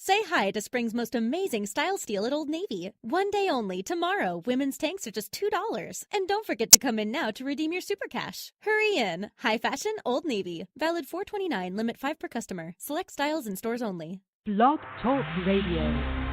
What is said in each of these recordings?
Say hi to spring's most amazing style steal at Old Navy. One day only, tomorrow, women's tanks are just $2. And don't forget to come in now to redeem your super cash. Hurry in. High fashion, Old Navy. Valid 4/29, limit 5 per customer. Select styles in stores only. Blog Talk Radio.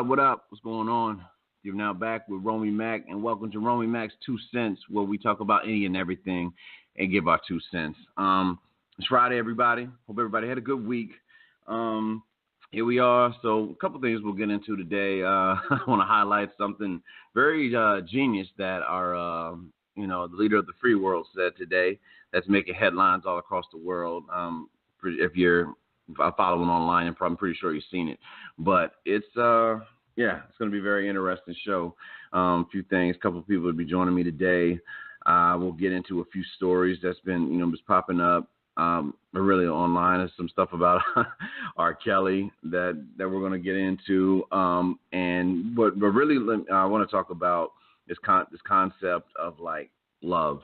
What up? What's going on? You're now back with romey-mak, and welcome to romey-mak's 2 cents, where we talk about any and everything and give our 2 cents. It's Friday, everybody. Hope everybody had a good week. Here we are. So a couple things we'll get into today. I want to highlight something very genius that our, the leader of the free world said today that's making headlines all across the world. If you're following online, and I'm pretty sure you've seen it, but it's going to be a very interesting show. A few things, a couple of people will be joining me today. We'll get into a few stories that's been, just popping up, really online. There's some stuff about R. Kelly that we're going to get into, but really, I want to talk about this concept of like love,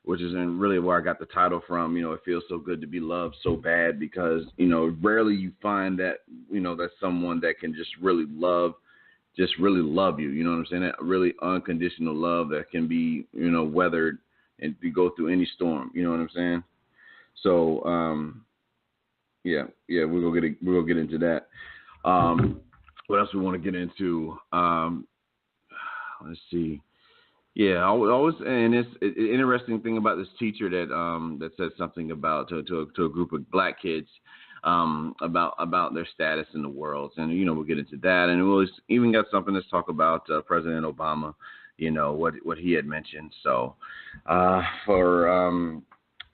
which is really where I got the title from. It feels so good to be loved so bad, because, rarely you find that, that's someone that can just really love you. You know what I'm saying? That really unconditional love that can be, weathered and you go through any storm. You know what I'm saying? So, we're gonna get into that. What else we want to get into? Let's see. Yeah, always, and it's an interesting thing about this teacher that said something about to a group of black kids about their status in the world, and we'll get into that, and we'll even got something to talk about President Obama, what he had mentioned. So for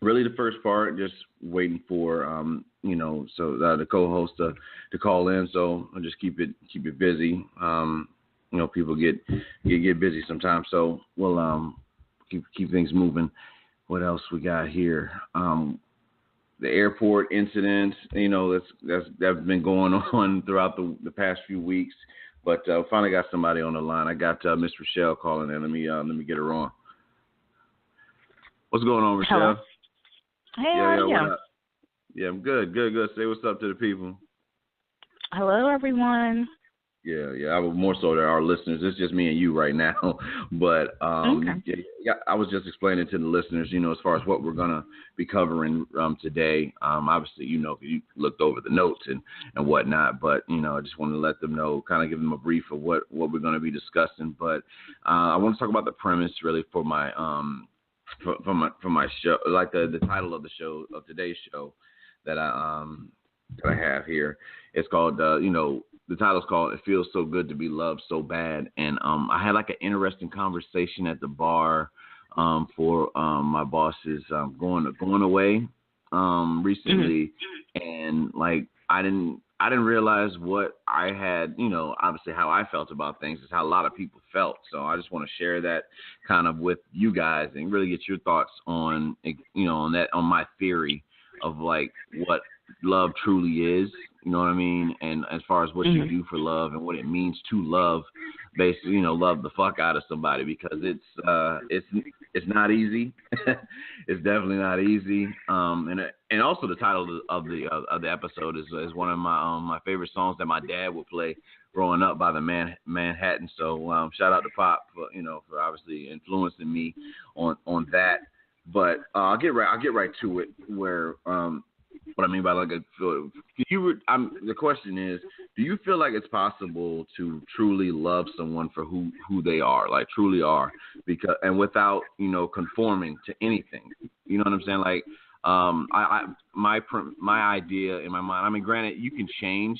really the first part, just waiting for the co-host to call in. So I'll just keep it busy. People get busy sometimes, so we'll keep things moving. What else we got here? The airport incident, that's been going on throughout the past few weeks, but finally got somebody on the line. I got Miss Rachelle calling in. Let me get her on. What's going on, Rachelle? Hello. Hey, how are you? What up? Yeah, I'm good. Say what's up to the people. Hello, everyone. Yeah. I would more so to our listeners. It's just me and you right now. But Okay. I was just explaining to the listeners, as far as what we're gonna be covering today. Obviously, you looked over the notes and whatnot. But I just want to let them know, kind of give them a brief of what we're gonna be discussing. But I want to talk about the premise really for my for my show, like the title of the show, of today's show that I have here. It's called the title's called "It Feels So Good to Be Loved So Bad," and I had like an interesting conversation at the bar for my boss's going away recently, and like I didn't realize what I had, obviously how I felt about things is how a lot of people felt. So I just want to share that kind of with you guys and really get your thoughts on on my theory of like what love truly is, you know what I mean? And as far as what you do for love and what it means to love, basically, love the fuck out of somebody, because it's not easy. It's definitely not easy. And also the title of the episode is one of my favorite songs that my dad would play growing up, by the Manhattan. So shout out to Pop for obviously influencing me on that. But I'll get right to it. Where what I mean by the question is, do you feel like it's possible to truly love someone for who they are, like truly are, and without conforming to anything? You know what I'm saying? Like my idea in my mind. I mean, granted, you can change,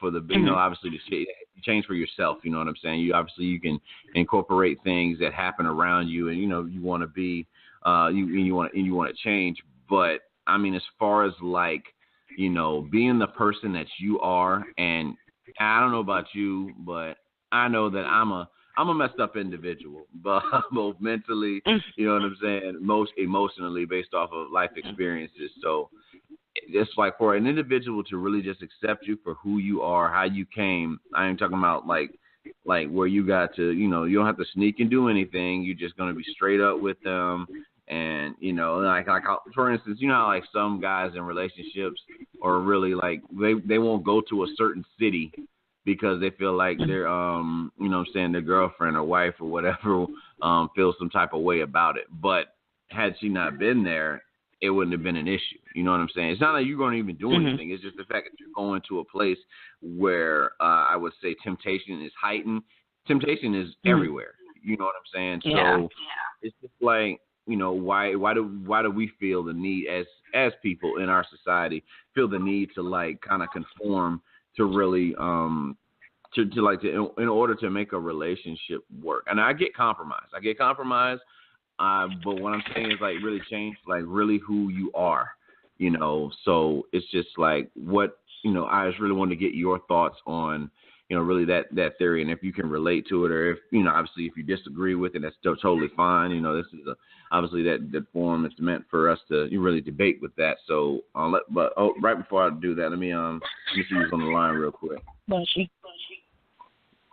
for the obviously to change for yourself. You know what I'm saying? You can incorporate things that happen around you, and you want to be you want to change, but I mean, as far as like, being the person that you are and I don't know about you, but I know that I'm a messed up individual, but both mentally, you know what I'm saying, most emotionally based off of life experiences. So it's like for an individual to really just accept you for who you are, how you came. I ain't talking about like where you got to, you know, you don't have to sneak and do anything. You're just gonna be straight up with them, and you know, like for instance, you know, how, like some guys in relationships are really like they won't go to a certain city because they feel like their you know what I'm saying, their girlfriend or wife or whatever feels some type of way about it. But had she not been there, it wouldn't have been an issue. You know what I'm saying? It's not like you're going to even do anything. It's just the fact that you're going to a place where I would say temptation is heightened. Temptation is everywhere. You know what I'm saying? Yeah. So it's just like, you know, why do we feel the need as people in our society feel the need to like kind of conform to really in order to make a relationship work? And I get compromise. But what I'm saying is like really change, like really who you are, you know. So it's just like what, you know, I just really want to get your thoughts on, you know, really that theory, and if you can relate to it, or if, you know, obviously if you disagree with it, that's still totally fine. You know, this is obviously that forum is meant for us to really debate with that. So right before I do that, let me see who's on the line real quick. Bushy.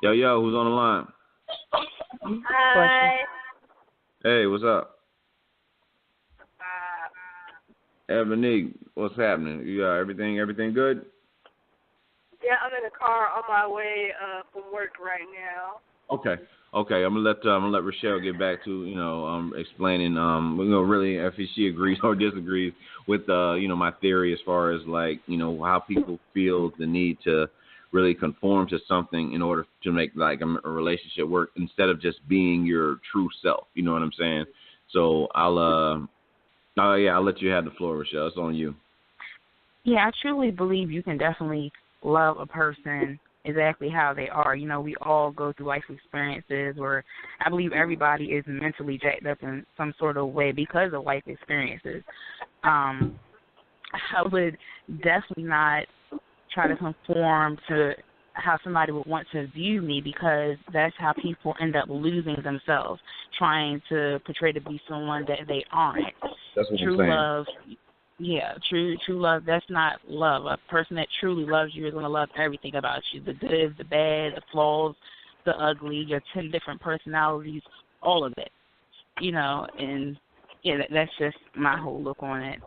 Yo, who's on the line? Hi. Hey, what's up? Ebony, what's happening? You got everything good? Yeah, I'm in the car on my way from work right now. Okay. I'm gonna let Rachelle get back to, you know, explaining, you know, really if she agrees or disagrees with you know, my theory as far as like, you know, how people feel the need to really conform to something in order to make like a relationship work instead of just being your true self. You know what I'm saying? So I'll let you have the floor, Rachelle. It's on you. Yeah, I truly believe you can definitely love a person exactly how they are. You know, we all go through life experiences where I believe everybody is mentally jacked up in some sort of way because of life experiences. I would definitely not try to conform to how somebody would want to view me, because that's how people end up losing themselves, trying to portray to be someone that they aren't. That's what True I'm saying. love, yeah, true love, that's not love. A person that truly loves you is going to love everything about you, the good, the bad, the flaws, the ugly, your 10 different personalities, all of it, you know, and yeah, that's just my whole look on it.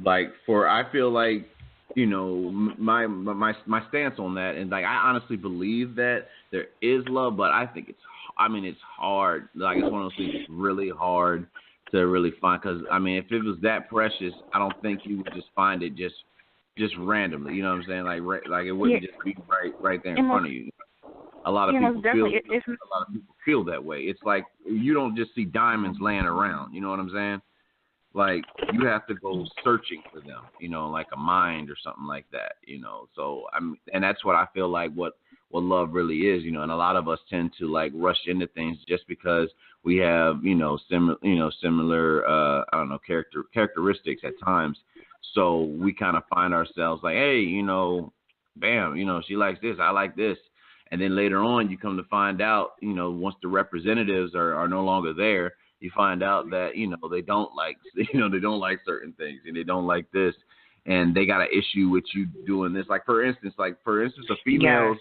Like I feel like, you know, my stance on that, and like I honestly believe that there is love, but I think it's hard. Like it's one of those things that's really hard to really find, because I mean, if it was that precious, I don't think you would just find it just randomly. You know what I'm saying? Like it wouldn't just be right there in front of you. A lot of people feel that way. It's like you don't just see diamonds laying around. You know what I'm saying? Like you have to go searching for them, you know, like a mind or something like that, you know. So and that's what I feel like what love really is, you know. And a lot of us tend to like rush into things just because we have, similar I don't know, characteristics at times. So we kind of find ourselves like, hey, you know, bam, you know, she likes this, I like this. And then later on, you come to find out, you know, once the representatives are no longer there, you find out that, you know, they don't like certain things, and they don't like this, and they got an issue with you doing this. Like for instance, the females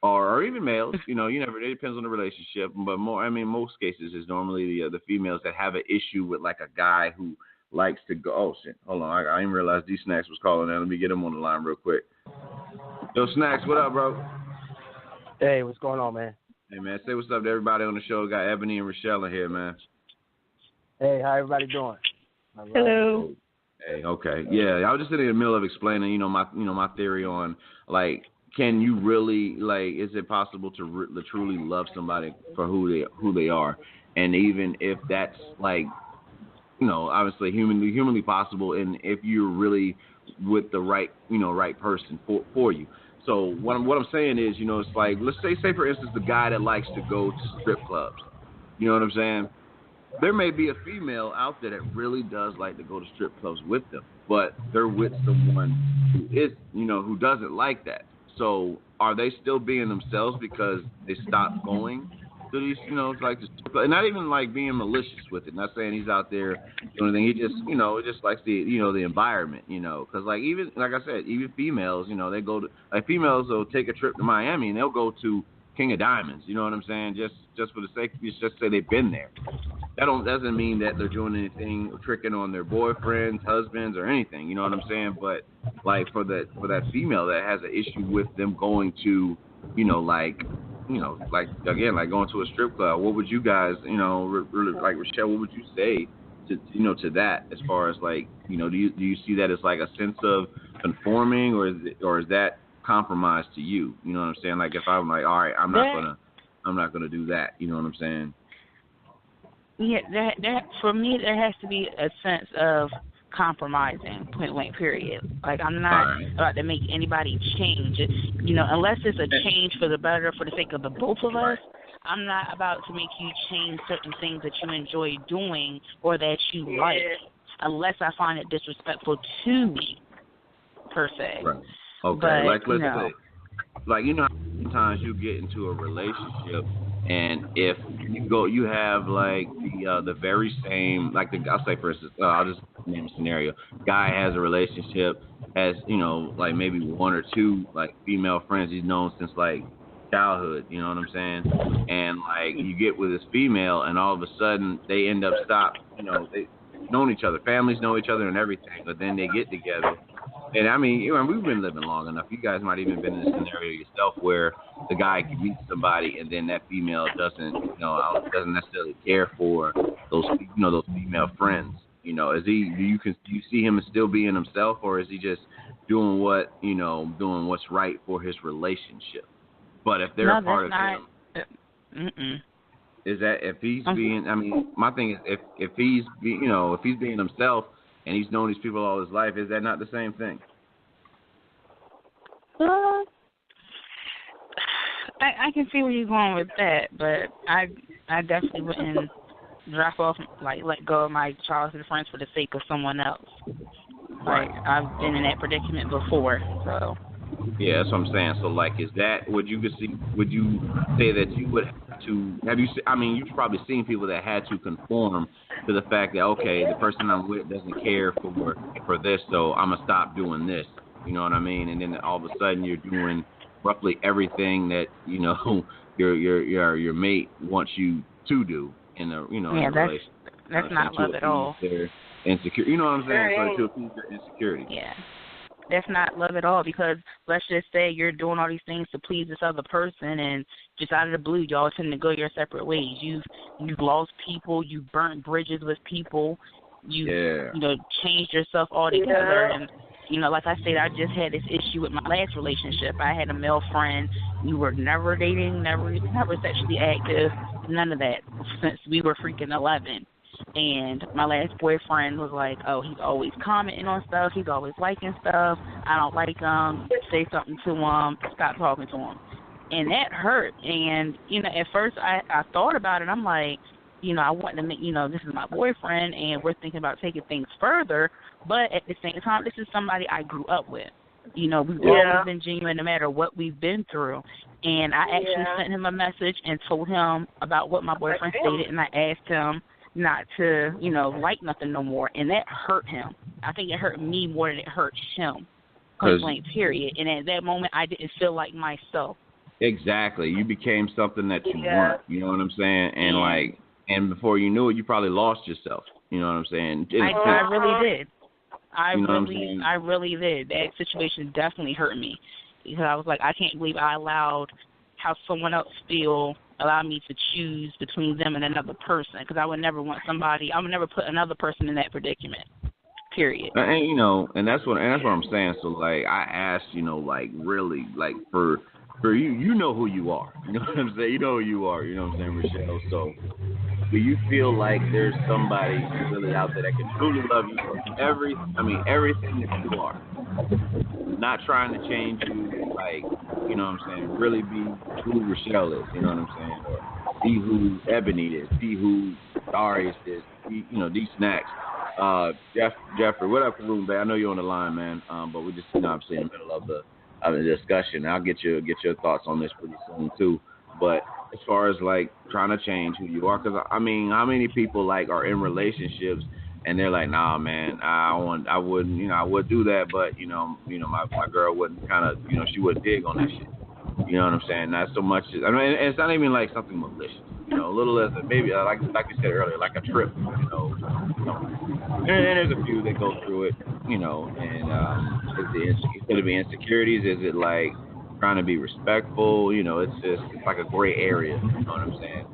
or even males, you know, it depends on the relationship, but most cases is normally the females that have an issue with like a guy who likes to go. Oh shit, hold on, I didn't realize D Snacks was calling now. Let me get him on the line real quick. Yo, Snacks, what up, bro? Hey, what's going on, man? Hey, man, say what's up to everybody on the show. Got Ebony and Rachelle in here, man. Hey, how everybody doing? All right. Hello. Hey, okay. Yeah, I was just in the middle of explaining, my theory on, like, can you really, like, is it possible to truly love somebody for who they are? And even if that's, like, you know, obviously humanly possible, and if you're really with the right person for you. So what I'm saying is, you know, it's like, let's say for instance, the guy that likes to go to strip clubs. You know what I'm saying? There may be a female out there that really does like to go to strip clubs with them, but they're with someone who is, you know, who doesn't like that. So are they still being themselves because they stopped going to these, it's like, and not even like being malicious with it. Not saying he's out there doing anything. He just, just likes the, the environment, because like even, like I said, even females, they go to, like females will take a trip to Miami and they'll go to King of Diamonds. You know what I'm saying? Just for the sake, just say they've been there. That doesn't mean that they're doing anything, tricking on their boyfriends, husbands, or anything. You know what I'm saying? But like for that female that has an issue with them going to, like again, like going to a strip club. What would you guys, really, like Rachelle, what would you say to that as far as like, do you see that as like a sense of conforming, or is that compromise to you? You know what I'm saying? Like if I'm like, all right, I'm not gonna do that. You know what I'm saying? Yeah, that for me, there has to be a sense of compromising, point blank, period. Like, I'm not about to make anybody change. Unless it's a change for the better, for the sake of the both of us, I'm not about to make you change certain things that you enjoy doing or that you like, unless I find it disrespectful to me, per se. Right. Okay, but, like let's say, like sometimes you get into a relationship, and if you have like the very same, like I'll say for instance, I'll just name a scenario. Guy has a relationship, has like maybe one or two like female friends he's known since like childhood. You know what I'm saying? And like you get with this female, and all of a sudden they end up they known each other, families know each other and everything, but then they get together. And I mean, we've been living long enough. You guys might even been in a scenario yourself where the guy can meet somebody and then that female doesn't necessarily care for those female friends. Is he? Do you see him as still being himself, or is he just doing what's right for his relationship? But if they're a part of him, is that if he's being? I mean, my thing is if he's if he's being himself, and he's known these people all his life, is that not the same thing? I can see where you're going with that, but I definitely wouldn't drop off, like let go of my childhood friends for the sake of someone else. Like, I've been in that predicament before, so. Yeah, that's what I'm saying. So, like, would you say that you would have to, you've probably seen people that had to conform to the fact that, okay, the person I'm with doesn't care for this, so I'm going to stop doing this. You know what I mean? And then all of a sudden you're doing roughly everything that, your mate wants you to do in a, in a relationship. That's not love at all. Insecure. You know what I'm saying? So to appease their insecurity. Yeah. That's not love at all, because let's just say you're doing all these things to please this other person, and just out of the blue, y'all tend to go your separate ways. You've lost people, you burnt bridges with people, you changed yourself altogether, and like I said, I just had this issue with my last relationship. I had a male friend. We were never dating, never sexually active, none of that since we were freaking 11. And my last boyfriend was like, oh, he's always commenting on stuff. He's always liking stuff. I don't like him. Say something to him. Stop talking to him. And that hurt. And, at first I thought about it. I'm like, I want to make, this is my boyfriend, and we're thinking about taking things further. But at the same time, this is somebody I grew up with. We've always been genuine no matter what we've been through. And I actually sent him a message and told him about what my boyfriend stated, and I asked him not to, like nothing no more, and that hurt him. I think it hurt me more than it hurt him, point blank, period. And at that moment, I didn't feel like myself. Exactly. You became something that you weren't, you know what I'm saying? And and before you knew it, you probably lost yourself, you know what I'm saying? I really did. I really did. That situation definitely hurt me, because I was like, I can't believe I allowed how someone else allow me to choose between them and another person, because I would never put another person in that predicament, period. And and that's what I'm saying. So like I asked, like really, like for you know who you are. You know what I'm saying? You know who you are, you know what I'm saying, Rachelle? So do you feel like there's somebody really out there that can truly love you for everything that you are? Not trying to change you, like, you know what I'm saying, really be who Rachelle is, you know what I'm saying? Or be who Ebony is, be who Darius is, be, these snacks. Jeffrey, what up, Karoon Bay? I know you're on the line, man, but we're just, obviously in the middle of the discussion. I'll get your thoughts on this pretty soon too. But as far as like trying to change who you are, because I mean, how many people like are in relationships and they're like, nah, man, I wouldn't, I would do that, but my girl wouldn't kind of, she would dig on that shit. You know what I'm saying? Not so much. I mean, it's not even like something malicious. A little as maybe like you said earlier, like a trip. And there's a few that go through it. And is it be insecurities? Is it like trying to be respectful? It's like a gray area. You know what I'm saying?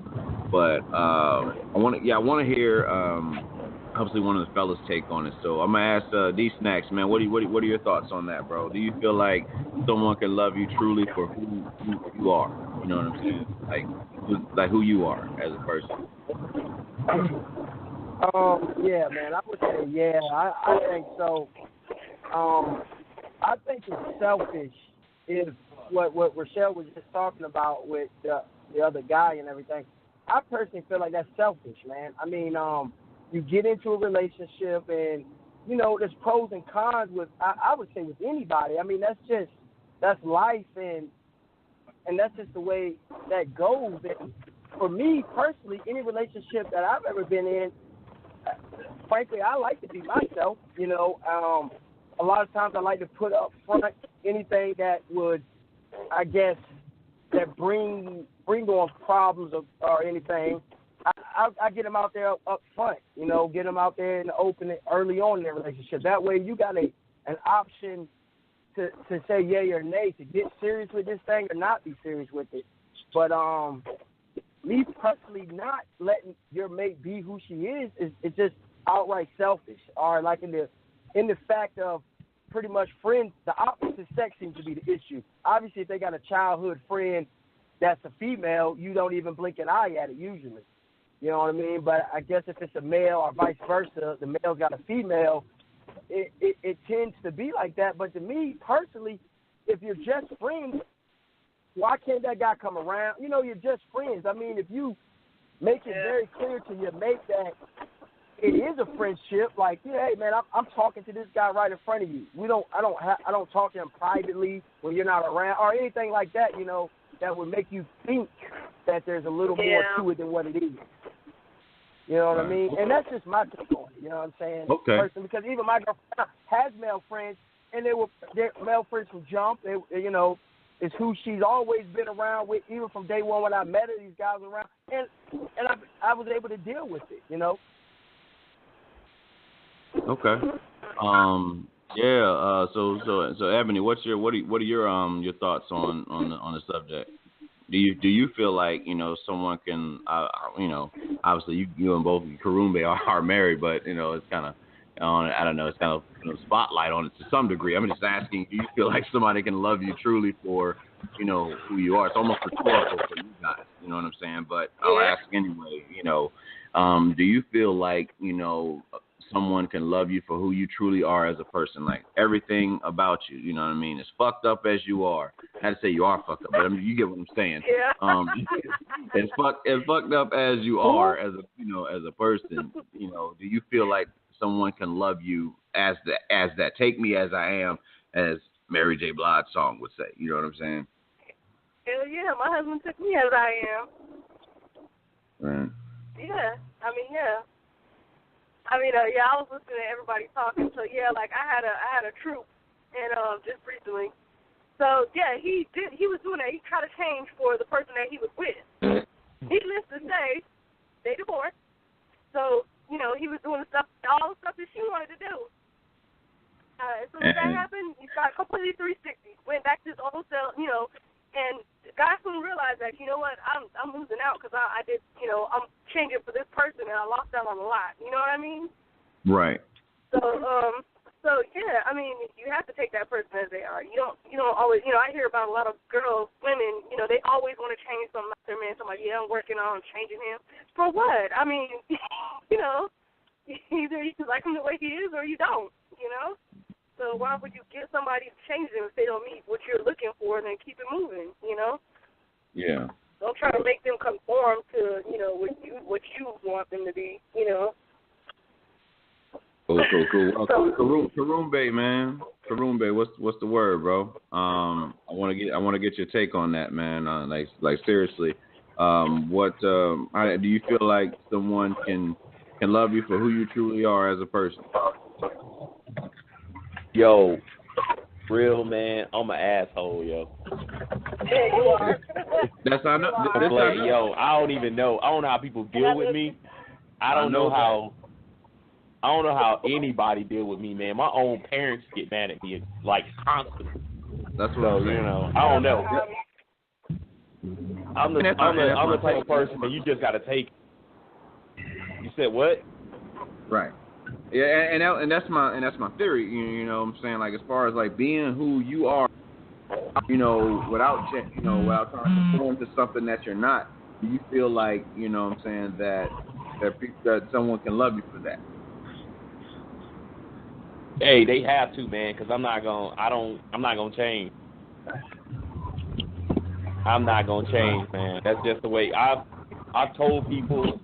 But I want to hear obviously one of the fellas take on it. So I'm gonna ask D Snacks, man. What are your thoughts on that, bro? Do you feel like someone can love you truly for who you are? You know what I'm saying? Like who you are as a person. Yeah, man. I would say yeah. I think so. I think it's selfish if what Rachelle was just talking about with the other guy and everything. I personally feel like that's selfish, man. I mean, you get into a relationship and, there's pros and cons with, I would say with anybody. I mean, that's life and that's just the way that goes. And for me personally, any relationship that I've ever been in, frankly, I like to be myself, a lot of times I like to put up front anything that would, I guess, that bring on problems or anything. I get them out there up front, get them out there in the open early on in their relationship. That way you got an option to say yay or nay, to get serious with this thing or not be serious with it. But me personally not letting your mate be who she is just outright selfish. Or like in the fact of pretty much friends, the opposite sex seems to be the issue. Obviously, if they got a childhood friend that's a female, you don't even blink an eye at it usually. You know what I mean? But I guess if it's a male or vice versa, the male's got a female, it tends to be like that. But to me, personally, if you're just friends, why can't that guy come around? You're just friends. I mean, if you make it very clear to your mate that it is a friendship, like, hey, man, I'm talking to this guy right in front of you. I don't talk to him privately when you're not around or anything like that, that would make you think that there's a little more to it than what it is. You know what I mean? And that's just my take on it. You know what I'm saying? Okay. Personally, because even my girlfriend has male friends, and they're male friends from jump. It's who she's always been around with, even from day one when I met her. These guys were around, and I was able to deal with it. Okay. Yeah. So Ebony, what are your thoughts on the subject? Do you feel like someone can obviously you and both Karumbe are married, but it's kind of I don't know, it's kind of spotlight on it to some degree. I'm just asking, do you feel like somebody can love you truly for who you are? It's almost rhetorical for you guys, you know what I'm saying? But I'll ask anyway. Do you feel like someone can love you for who you truly are as a person, like everything about you, you know what I mean? As fucked up as you are. I had to say you are fucked up, but I mean, you get what I'm saying. Yeah. As fucked up as you are as a person, do you feel like someone can love you as that? Take me as I am, as Mary J. Blige's song would say. You know what I'm saying? Hell yeah, my husband took me as I am. Right. Yeah, I mean, yeah. I was listening to everybody talking. So yeah, like I had a troop, and just recently. So yeah, he was doing that. He tried to change for the person that he was with. Needless to say, they divorced. So he was doing all the stuff that she wanted to do. As soon as that happened, he got completely 360. Went back to his old self, and the guy soon realized that, I'm losing out because I did, I'm changing for this person and I lost out on a lot. You know what I mean? Right. So yeah, I mean, you have to take that person as they are. You don't always, I hear about a lot of girls, women, they always want to change something about their man. Somebody, I'm working on changing him. For what? I mean, either you like him the way he is or you don't, So why would you get somebody to change them if they don't meet what you're looking for, then keep it moving, Yeah. Don't try to make them conform to, what you want them to be, Cool. Well, So, Karumbe, man. Karumbe, what's the word, bro? I want to get your take on that, man. Like seriously, do you feel like someone can love you for who you truly are as a person? Yo, real man, I'm an asshole, yo. yeah, you are. That's I know. Yo, I don't even know. I don't know how people deal with me. I don't know how anybody deal with me, man. My own parents get mad at me like constantly. That's what So, I'm saying. I don't know. I'm the type of person that you just gotta take. You said what? Right. Yeah, and that's my theory. You know what I'm saying? Like as far as like being who you are, without trying to conform to something that you're not. Do you feel like what I'm saying that someone can love you for that? Hey, they have to, man, because I'm not gonna change. I'm not gonna change, man. That's just the way I've told people,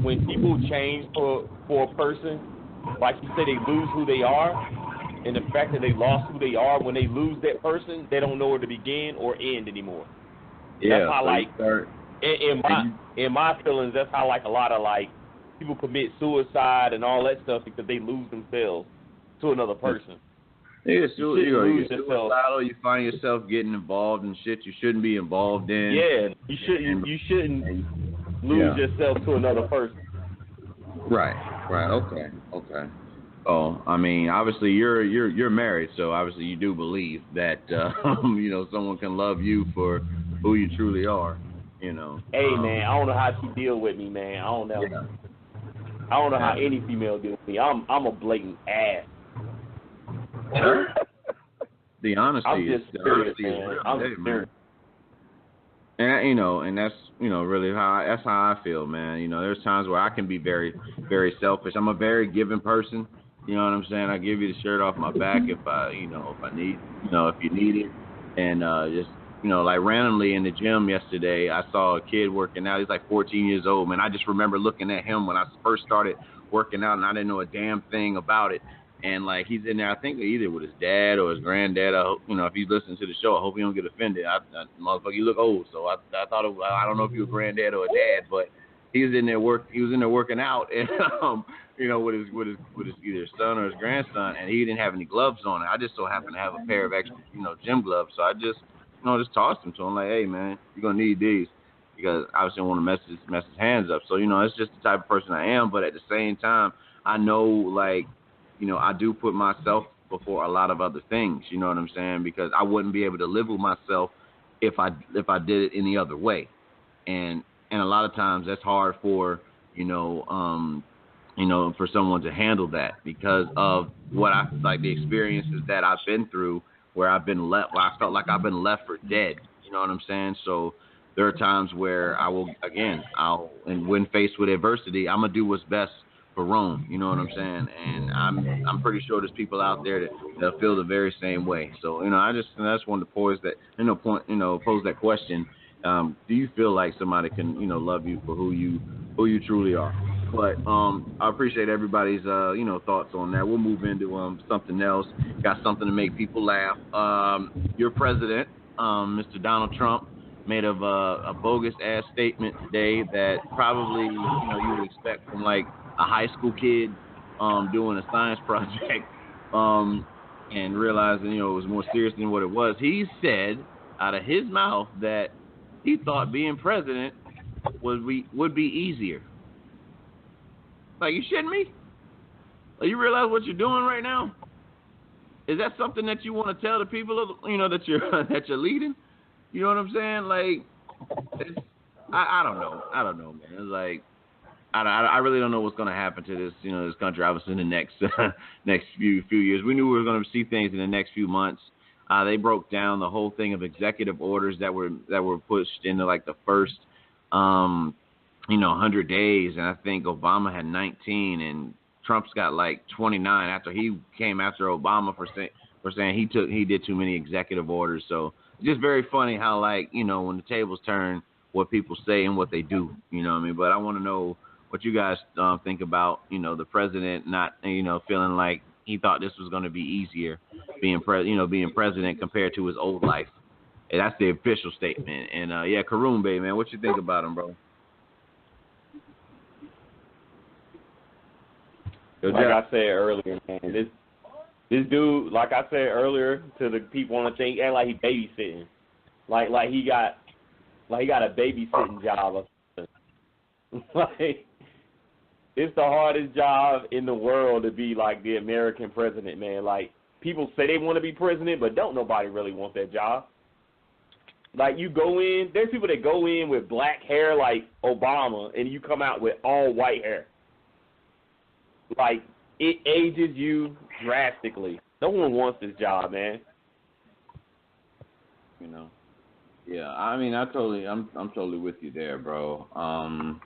when people change for a person, like you say, they lose who they are, and the fact that they lost who they are, when they lose that person, they don't know where to begin or end anymore. Yeah, that's how so in my feelings, that's how like a lot of like people commit suicide and all that stuff, because they lose themselves to another person. Yeah, you you find yourself getting involved in shit you shouldn't be involved in. Yeah, you shouldn't lose yourself to another person. Right. Okay. Oh, I mean, obviously you're married, so obviously you do believe that someone can love you for who you truly are. Hey, man, I don't know how she deal with me, man. I don't know. Yeah. I don't know how any female deal with me. I'm a blatant ass. The honesty I'm just serious, man. I'm serious. And that's really how I feel, man. There's times where I can be very, very selfish. I'm a very giving person. You know what I'm saying? I give you the shirt off my back if you need it, and just like randomly in the gym yesterday, I saw a kid working out. He's like 14 years old, man. I just remember looking at him when I first started working out, and I didn't know a damn thing about it. And like he's in there, I think either with his dad or his granddad. I hope, if he's listening to the show, I hope he don't get offended. Motherfucker, you look old, so I thought I don't know if you were a granddad or a dad, but he was in there working out, and with his either son or his grandson, and he didn't have any gloves on. I just so happened to have a pair of extra gym gloves, so I just just tossed them to him like, hey man, you're gonna need these, because I obviously don't want to mess his hands up. So it's just the type of person I am, but at the same time, I know like. I do put myself before a lot of other things, you know what I'm saying? Because I wouldn't be able to live with myself if I did it any other way. And a lot of times that's hard for, for someone to handle that because of what the experiences that I've been through where I felt like I've been left for dead, you know what I'm saying? So there are times where and when faced with adversity, I'm going to do what's best for Rome, you know what I'm saying? And I'm pretty sure there's people out there that feel the very same way. So I just wanted to pose that question. Do you feel like somebody can love you for who you truly are? But I appreciate everybody's thoughts on that. We'll move into something else. Got something to make people laugh. Your president, Mr. Donald Trump, made of a bogus ass statement today that probably you would expect from like a high school kid doing a science project and realizing it was more serious than what it was. He said out of his mouth that he thought being president would be easier. Like, you shitting me? Like, you realize what you're doing right now? Is that something that you want to tell the people that you're leading? You know what I'm saying? Like, I don't know, man. It's like I really don't know what's going to happen to this, this country. Obviously, in the next few years, we knew we were going to see things in the next few months. They broke down the whole thing of executive orders that were pushed into like the first, 100 days, and I think Obama had 19, and Trump's got like 29 after he came after Obama for saying he did too many executive orders. So just very funny how when the tables turn, what people say and what they do. You know what I mean? But I want to know what you guys think about, the president not, feeling like he thought this was going to be easier being president compared to his old life. And that's the official statement. And Karumbe, man, what you think about him, bro? Like I said earlier, man, this dude, like I said earlier, to the people on the thing, act like he babysitting, like he got a babysitting job or something. Like, it's the hardest job in the world to be like the American president, man. Like, people say they want to be president, but don't nobody really want that job. Like, you go in, there's people that go in with black hair like Obama, and you come out with all white hair. Like, it ages you drastically. No one wants this job, man. Yeah, I mean, I'm totally with you there, bro. I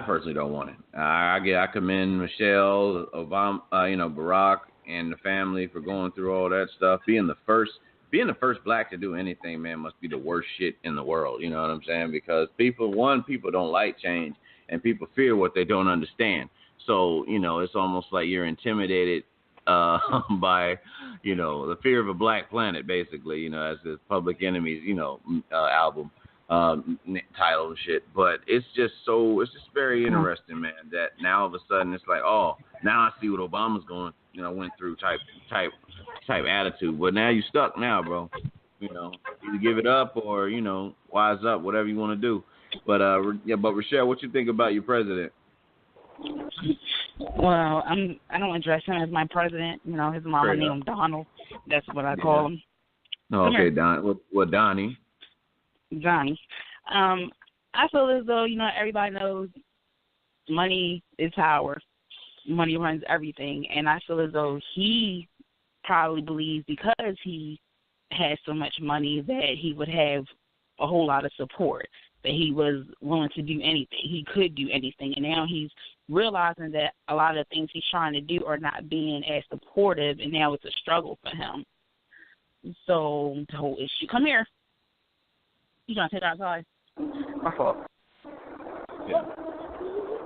personally don't want it. I commend Michelle, Obama, Barack, and the family for going through all that stuff. Being the first black to do anything, man, must be the worst shit in the world. You know what I'm saying? Because people don't like change, and people fear what they don't understand. So, it's almost like you're intimidated by, the fear of a black planet, basically, as the Public Enemy's, album title and shit. But it's just very interesting, man, that now all of a sudden it's like, oh, now I see what Obama's went through type attitude. But now you stuck now, bro. Either give it up or, wise up, whatever you want to do. But but Rachelle, what you think about your president? Well, I don't address him as my president. His mama named him Donald. That's what I call him. Oh, okay, Don. What Donnie? Johnny. I feel as though, everybody knows money is power. Money runs everything. And I feel as though he probably believes because he has so much money that he would have a whole lot of support, that he was willing to do anything. He could do anything. And now he's realizing that a lot of the things he's trying to do are not being as supportive, and now it's a struggle for him. So the whole issue. Come here. You trying to take outside? My fault. Yeah.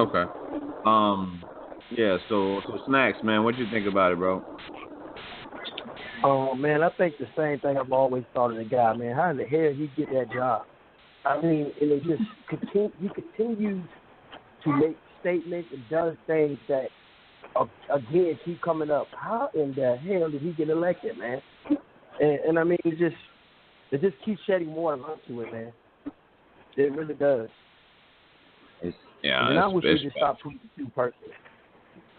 Okay. So Snacks, man, what you think about it, bro? Oh, man, I think the same thing I've always thought of the guy, man. How in the hell he get that job? I mean, and it just he continues to make statements and does things that, again, keep coming up. How in the hell did he get elected, man? And I mean, it just keeps shedding more light to it, man. It really does. I wish he just stopped tweeting too personally.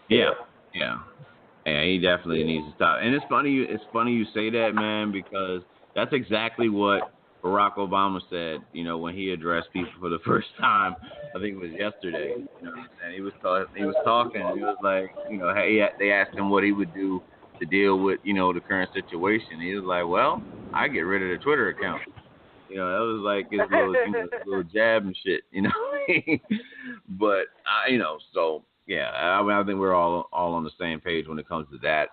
Yeah. Yeah, he definitely needs to stop. And it's funny you say that, man, because that's exactly what Barack Obama said, when he addressed people for the first time. I think it was yesterday. And he was talking, and he was like, they asked him what he would do to deal with, the current situation. He was like, well, I get rid of the Twitter account. That was like his little jab and shit, But so. Yeah, I think we're all on the same page when it comes to that.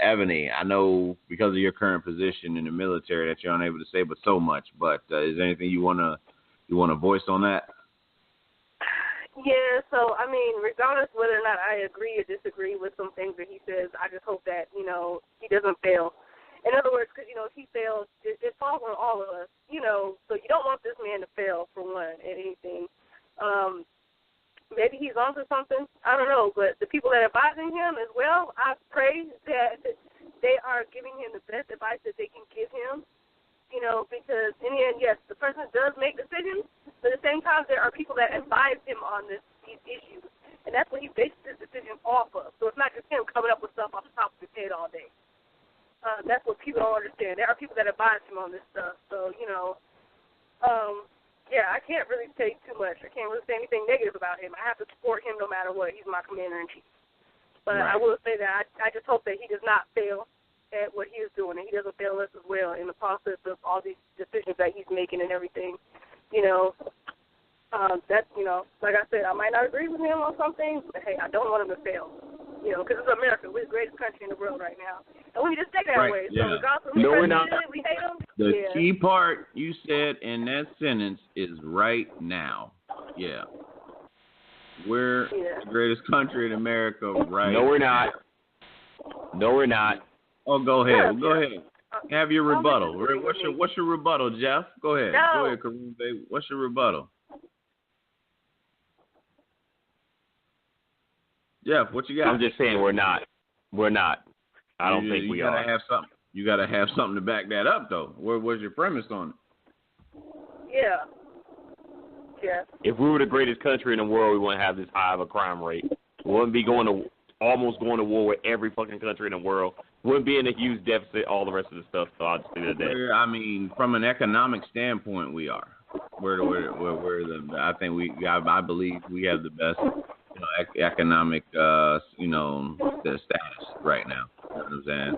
Ebony, I know because of your current position in the military that you're unable to say but so much. But is there anything you wanna voice on that? Yeah. So I mean, regardless whether or not I agree or disagree with some things that he says, I just hope that he doesn't fail. In other words, because if he fails, it falls on all of us. So you don't want this man to fail for one at anything. Maybe he's onto something. I don't know. But the people that are advising him as well, I pray that they are giving him the best advice that they can give him, because in the end, yes, the person does make decisions, but at the same time, there are people that advise him on these issues. And that's what he bases his decision off of. So it's not just him coming up with stuff off the top of his head all day. That's what people don't understand. There are people that advise him on this stuff. So, yeah, I can't really say too much. I can't really say anything negative about him. I have to support him no matter what. He's my commander-in-chief. But right. I will say that I just hope that he does not fail at what he is doing, and he doesn't fail us as well in the process of all these decisions that he's making and everything. That's, like I said, I might not agree with him on some things, but, hey, I don't want him to fail. Because it's America. We're the greatest country in the world right now. And we just take that right. away. Yeah. So regardless of who we hate him. The key part you said in that sentence is right now. Yeah. We're the greatest country in America, right? No, we're not. No, we're not. Oh, go ahead. Go ahead. Have your rebuttal. What's your rebuttal, Jeff? Go ahead. No. Go ahead, Kareem, baby. What's your rebuttal? Jeff, what you got? I'm just saying we're not. We're not. I don't think we are. You gotta have something to back that up, though. What's your premise on it? Yeah. Yeah. If we were the greatest country in the world, we wouldn't have this high of a crime rate. We wouldn't be almost going to war with every fucking country in the world. Wouldn't be in a huge deficit, all the rest of the stuff. So I'd say that. I mean, from an economic standpoint, we are. I believe we have the best, economic, the status right now. You know what I'm saying?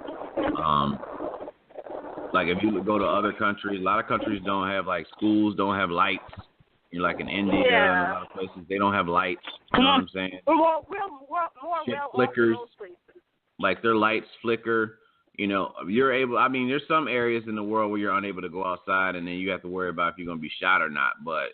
Like if you go to other countries, a lot of countries don't have schools, don't have lights. You're like in India and a lot of places, they don't have lights. You know what I'm saying? More shit flickers. Like their lights flicker. You're able. I mean, there's some areas in the world where you're unable to go outside, and then you have to worry about if you're going to be shot or not. But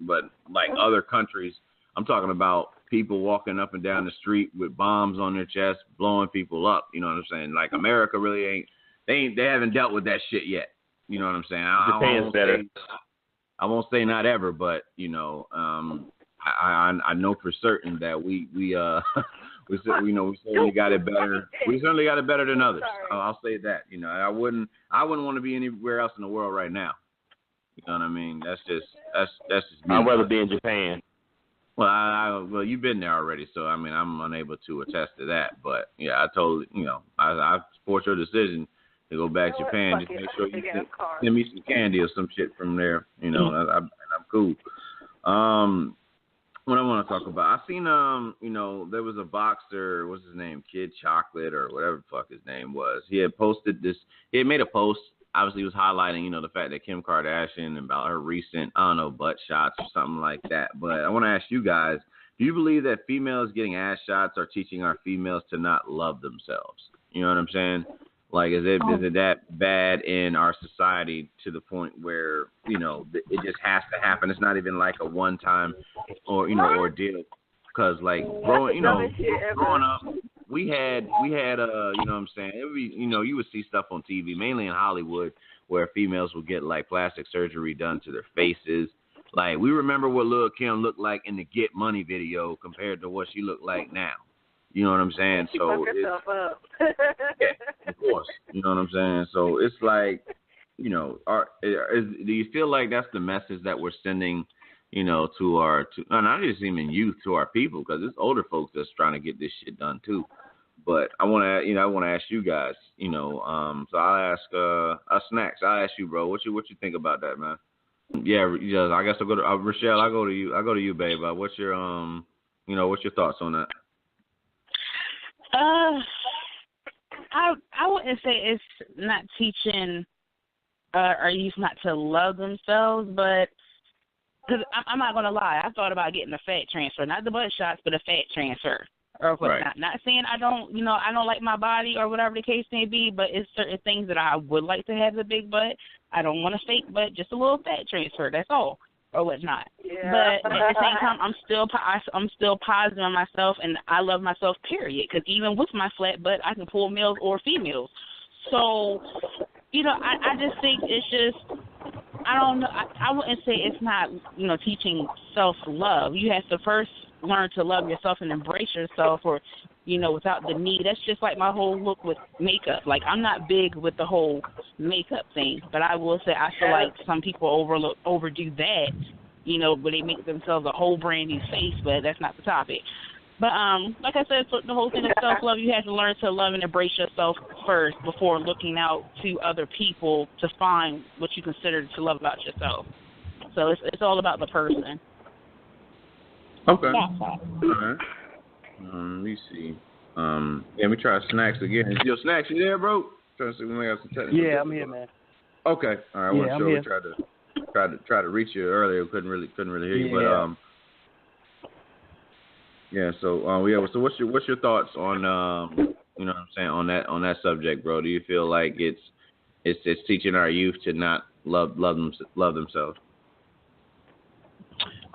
but like other countries, I'm talking about people walking up and down the street with bombs on their chest, blowing people up. You know what I'm saying? Like America really ain't. They haven't dealt with that shit yet. You know what I'm saying? Japan's better. I won't say not ever, but I know for certain that we certainly got it better. We certainly got it better than others. I'll say that. I wouldn't want to be anywhere else in the world right now. You know what I mean? That's just me. I'd rather be in Japan. Well, well, you've been there already, so I mean, I'm unable to attest to that. But yeah, I totally, I support your decision to go back to Japan. Just make sure you send me some candy or some shit from there. I'm cool. What I want to talk about, I seen there was a boxer, what's his name, Kid Chocolate or whatever the fuck his name was. He had posted this. He had made a post. Obviously, he was highlighting the fact that Kim Kardashian and about her recent butt shots or something like that. But I want to ask you guys: do you believe that females getting ass shots are teaching our females to not love themselves? You know what I'm saying? Like, is it that bad in our society to the point where, it just has to happen? It's not even like a one-time ordeal. Because, like, growing up, we had you know what I'm saying? It would be, you would see stuff on TV, mainly in Hollywood, where females would get, like, plastic surgery done to their faces. Like, we remember what Lil' Kim looked like in the Get Money video compared to what she looked like now. You know what I'm saying? So herself up. Yeah, of course. You know what I'm saying? So it's like, do you feel like that's the message that we're sending, not just even youth, to our people, because it's older folks that's trying to get this shit done too. But I want to ask you guys, so I'll ask Snacks. I'll ask you, bro, what you think about that, man? Yeah, I guess I'll go to Rachelle. I go to you, babe. What's your what's your thoughts on that? I wouldn't say it's not teaching our youth not to love themselves, but because I'm not gonna lie, I thought about getting a fat transfer, not the butt shots, but a fat transfer or whatnot. Right. Not saying I don't like my body or whatever the case may be, but it's certain things that I would like to have a big butt. I don't want a fake butt, just a little fat transfer. That's all. Or whatnot. Yeah. But at the same time, I'm still positive on myself, and I love myself, period. Because even with my flat butt, I can pull males or females. So, I just think it's just, I don't know. I wouldn't say it's not, teaching self-love. You have to first learn to love yourself and embrace yourself, or, without the need. That's just like my whole look with makeup. Like, I'm not big with the whole makeup thing, but I will say I feel like some people overdo that, where they make themselves a whole brand new face, but that's not the topic. But like I said, the whole thing of self-love, you have to learn to love and embrace yourself first before looking out to other people to find what you consider to love about yourself. So it's all about the person. Okay. All right. Let me see. Let me try Snacks again. Yo, Snacks, you there, bro? Trying to see when we got some technical. Yeah, I'm here, man. Okay. All right. I want to try to reach you earlier. Couldn't really hear you, but yeah. So So what's your thoughts on what I'm saying, on that subject, bro? Do you feel like it's teaching our youth to not love themselves?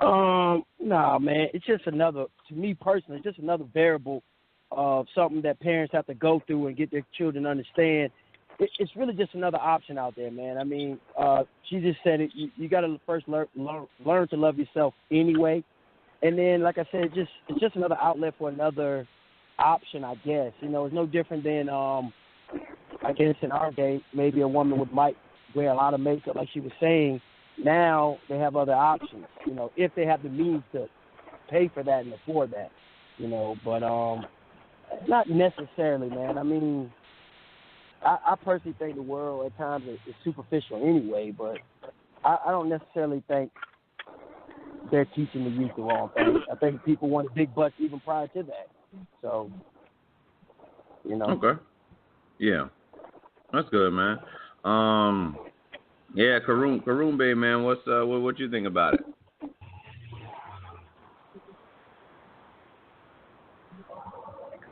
Nah, man. It's just another, to me personally, it's just another variable of something that parents have to go through and get their children to understand. It's really just another option out there, man. I mean, she just said it. You got to first learn to love yourself anyway, and then, like I said, it's just another outlet for another option, I guess. You know, it's no different than, I guess in our day, maybe a woman might wear a lot of makeup, like she was saying. Now they have other options, you know, if they have the means to pay for that and afford that, you know. But not necessarily, man. I mean, I personally think the world at times is superficial anyway, but I don't necessarily think they're teaching the youth the wrong thing. I think people wanted big butts even prior to that. So, you know. Okay. Yeah. That's good, man. Yeah, Karumbe, man, what you think about it?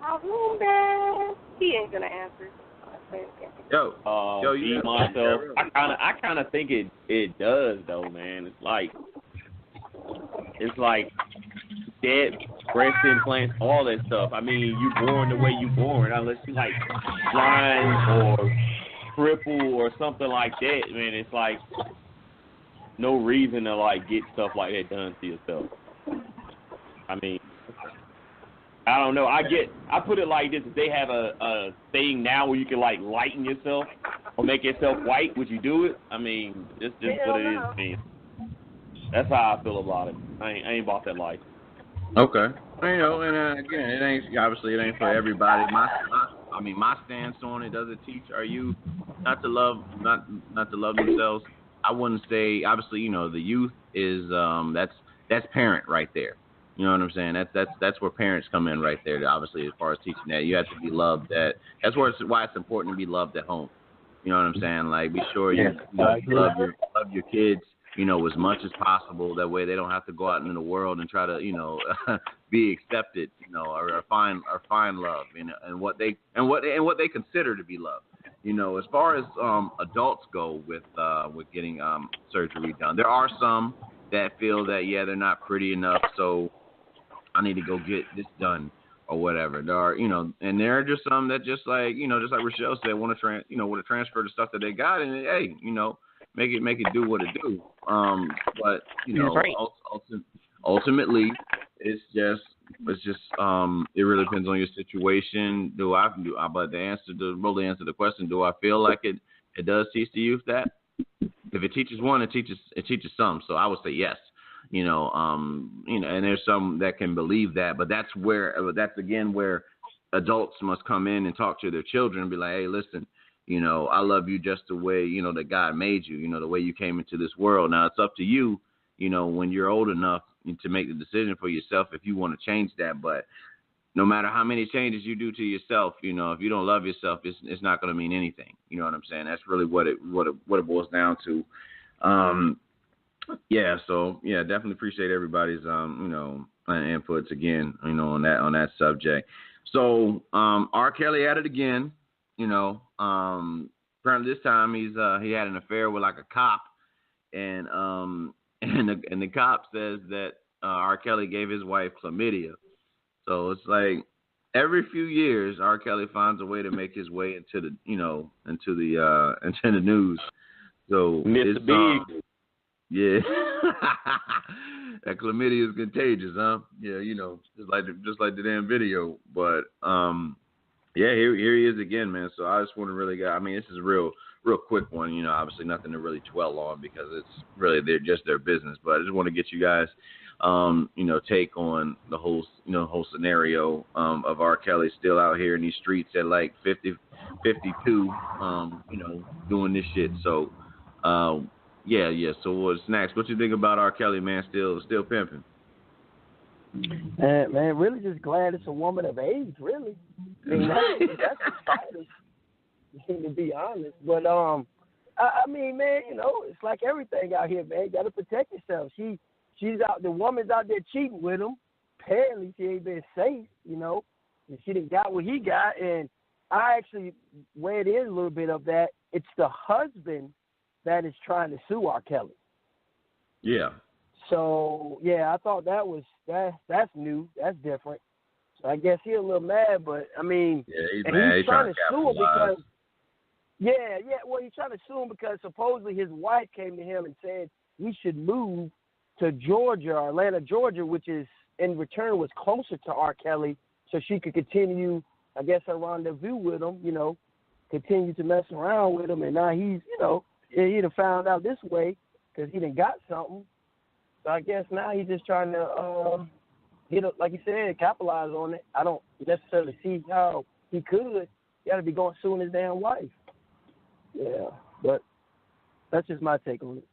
Karumbe, he ain't gonna answer. Yo, you myself. I kind of think it does though, man. It's like dead breast implants, all that stuff. I mean, you born the way you born, unless you like blind or cripple or something like that, man. It's like no reason to like get stuff like that done to yourself. I mean, I don't know. I put it like this: if they have a thing now where you can like lighten yourself or make yourself white, would you do it? I mean, it's just what it is, man. That's how I feel about it. I ain't about that life. Okay. You know, and again, it ain't for everybody. My stance on it, does it teach our youth not to love themselves? I wouldn't say. Obviously, you know, the youth is that's parent right there. You know what I'm saying? That's where parents come in right there. Obviously, as far as teaching that, you have to be loved. That's why it's important to be loved at home. You know what I'm saying? Like, be sure you love your kids, you know, as much as possible. That way, they don't have to go out into the world and try to, you know, be accepted, you know, or find love, and what they consider to be love. You know, as far as adults go with getting surgery done, there are some that feel that they're not pretty enough, so I need to go get this done or whatever. There are, you know, and there are just some that just like Rachelle said, want to transfer the stuff that they got, and hey, you know, make it do what it do. But you know, ultimately, it really depends on your situation. But to answer the question, do I feel like it does teach the youth that? If it teaches one, it teaches some. So I would say yes. You know, and there's some that can believe that, but that's again where adults must come in and talk to their children and be like, hey, listen, you know, I love you just the way, you know, that God made you, you know, the way you came into this world. Now it's up to you, you know, when you're old enough to make the decision for yourself if you want to change that. But no matter how many changes you do to yourself, you know, if you don't love yourself, it's not going to mean anything. You know what I'm saying? That's really what it boils down to. So definitely appreciate everybody's you know, inputs again, you know, on that subject. So R. Kelly at it again, you know. Apparently this time he had an affair with like a cop, and the cop says that R. Kelly gave his wife chlamydia. So it's like every few years R. Kelly finds a way to make his way into the news. So Mr. Big. Yeah, that chlamydia is contagious, huh? Yeah, you know, just like the damn video. But here he is again, man. So I just want to really this is a real quick one. You know, obviously nothing to really dwell on because it's really their business. But I just want to get you guys, you know, take on the whole scenario of R. Kelly still out here in these streets at like 50, 52, you know, doing this shit. So. So what's next? What you think about R. Kelly, man? Still pimping? Man, really just glad it's a woman of age, really. I mean, that's exciting, to be honest. But I mean, man, you know, it's like everything out here, man. You got to protect yourself. She's out. The woman's out there cheating with him. Apparently, she ain't been safe, you know. And she done got what he got, and I actually read in a little bit of that. It's the husband that is trying to sue R. Kelly. Yeah. So yeah, I thought that's new. That's different. So I guess he's a little mad, but I mean, Yeah, he's and mad. he's trying to sue him capitalize. because well, he's trying to sue him because supposedly his wife came to him and said he should move to Georgia, Atlanta, Georgia, which is in return was closer to R. Kelly, so she could continue, I guess, a rendezvous with him, continue to mess around with him, and now he's, he'd have found out this way because he done got something. So I guess now he's just trying to, like you said, capitalize on it. I don't necessarily see how he could. He got to be going suing his damn wife. Yeah, but that's just my take on it.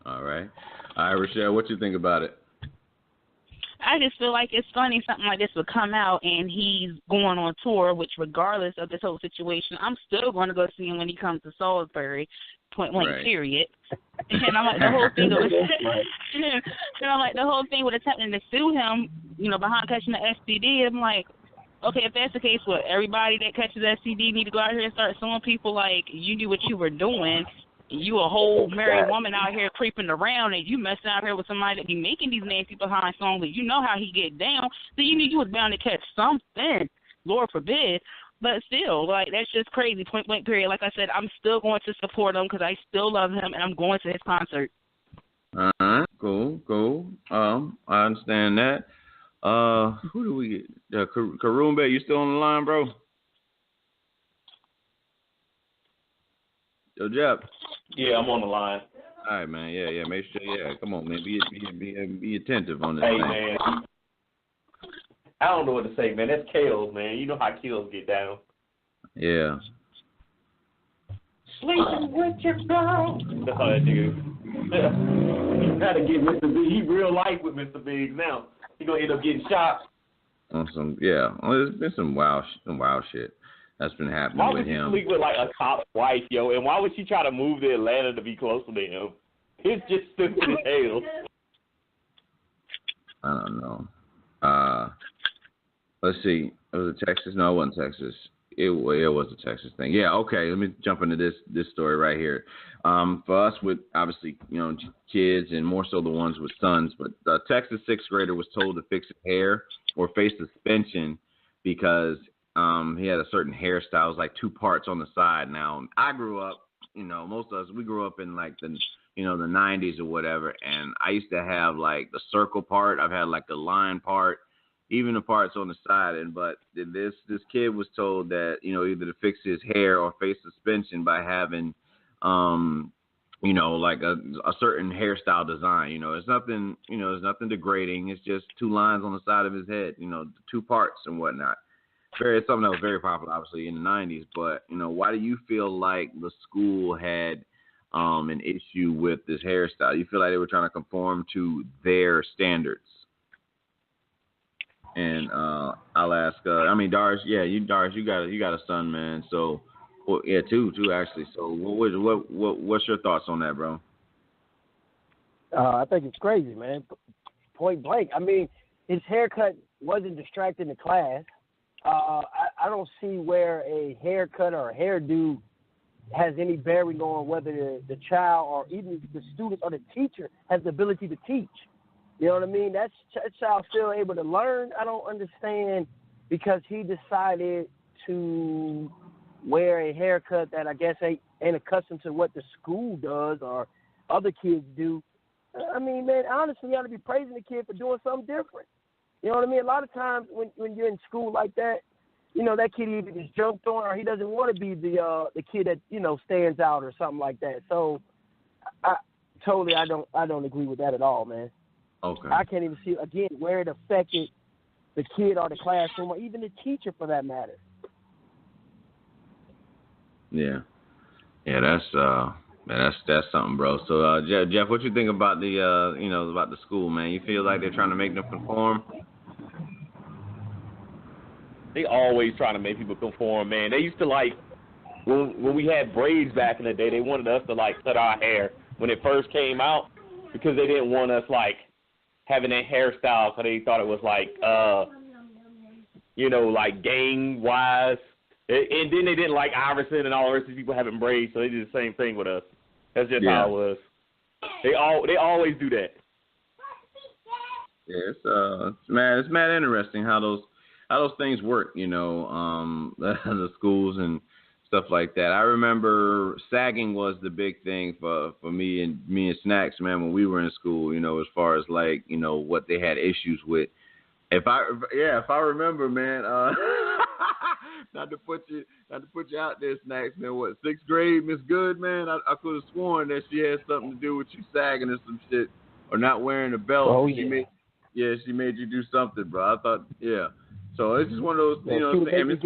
All right, Rachelle, what you think about it? I just feel like it's funny something like this would come out and he's going on tour, which regardless of this whole situation, I'm still going to go see him when he comes to Salisbury, point blank, period. And I'm like, the whole thing was, and I'm like, the whole thing with attempting to sue him, behind catching the STD, I'm like, okay, if that's the case, everybody that catches STD need to go out here and start suing people like you knew what you were doing. You a whole married woman out here creeping around and you messing out here with somebody that be making these nasty behind songs that you know how he get down. So you knew you was bound to catch something, Lord forbid. But still, like, that's just crazy, point blank period. Like I said, I'm still going to support him because I still love him and I'm going to his concert. All right, cool. I understand that. Who do we get? Karumbe, you still on the line, bro? Yo, Jeff. Yeah, I'm on the line. All right, man. Yeah. Make sure. Yeah, come on, man. Be attentive on this. Hey, thing. man. I don't know what to say, man. That's Kales, man. You know how Kales get down. Yeah. Sleeping with your girl. That's how that nigga. He's trying to get Mr. Big. He real life with Mr. Biggs now. He gonna end up getting shot. On some, yeah. There's been some wild shit that's been happening why with him. Why would he sleep with like a cop's wife, yo? And why would she try to move to Atlanta to be closer to him? It's just stupid as hell. I don't know. Let's see. Was it Texas? No, it wasn't Texas. It was a Texas thing. Yeah, okay. Let me jump into this story right here. For us with, obviously, kids and more so the ones with sons, but the Texas sixth grader was told to fix his hair or face suspension because he had a certain hairstyle. It was like two parts on the side. Now, I grew up, most of us, we grew up in like the 90s or whatever, and I used to have like the circle part. I've had like the line part, even the parts on the side. But this kid was told that, either to fix his hair or face suspension by having, like a certain hairstyle design. It's nothing, it's nothing degrading. It's just two lines on the side of his head, two parts and whatnot. Something that was very popular, obviously, in the 90s. But, why do you feel like the school had an issue with this hairstyle? You feel like they were trying to conform to their standards? And I'll ask. Darius. Yeah, you got a son, man. So, well, yeah, two actually. So, what's your thoughts on that, bro? I think it's crazy, man. Point blank. His haircut wasn't distracting the class. I don't see where a haircut or a hairdo has any bearing on whether the child or even the student or the teacher has the ability to teach. You know what I mean? That child still able to learn. I don't understand because he decided to wear a haircut that I guess ain't accustomed to what the school does or other kids do. Man, honestly, you ought to be praising the kid for doing something different. You know what I mean? A lot of times when you're in school like that, that kid either gets jumped on or he doesn't want to be the kid that, stands out or something like that. So I don't agree with that at all, man. Okay. I can't even see, again, where it affected the kid or the classroom or even the teacher for that matter. Yeah. Yeah, that's something, bro. So, Jeff, what you think about the, about the school, man? You feel like they're trying to make them conform? They always trying to make people conform, man. They used to, like, when we had braids back in the day, they wanted us to, like, cut our hair when it first came out because they didn't want us, like, having that hairstyle because they thought it was, like, like gang-wise. And then they didn't like Iverson and all the rest of these people having braids, so they did the same thing with us. That's just how it was. They always do that. Yeah, it's mad interesting how those things work, you know, the schools and stuff like that. I remember sagging was the big thing for me and Snacks, man, when we were in school, you know, as far as like, you know, what they had issues with. If I remember, man, not to put you out there, Snacks, man. What, 6th grade, Miss Good, man? I could have sworn that she had something to do with you sagging or some shit, or not wearing a belt. Oh yeah. She made you do something, bro. I thought, yeah. So it's just one of those, you know. Miss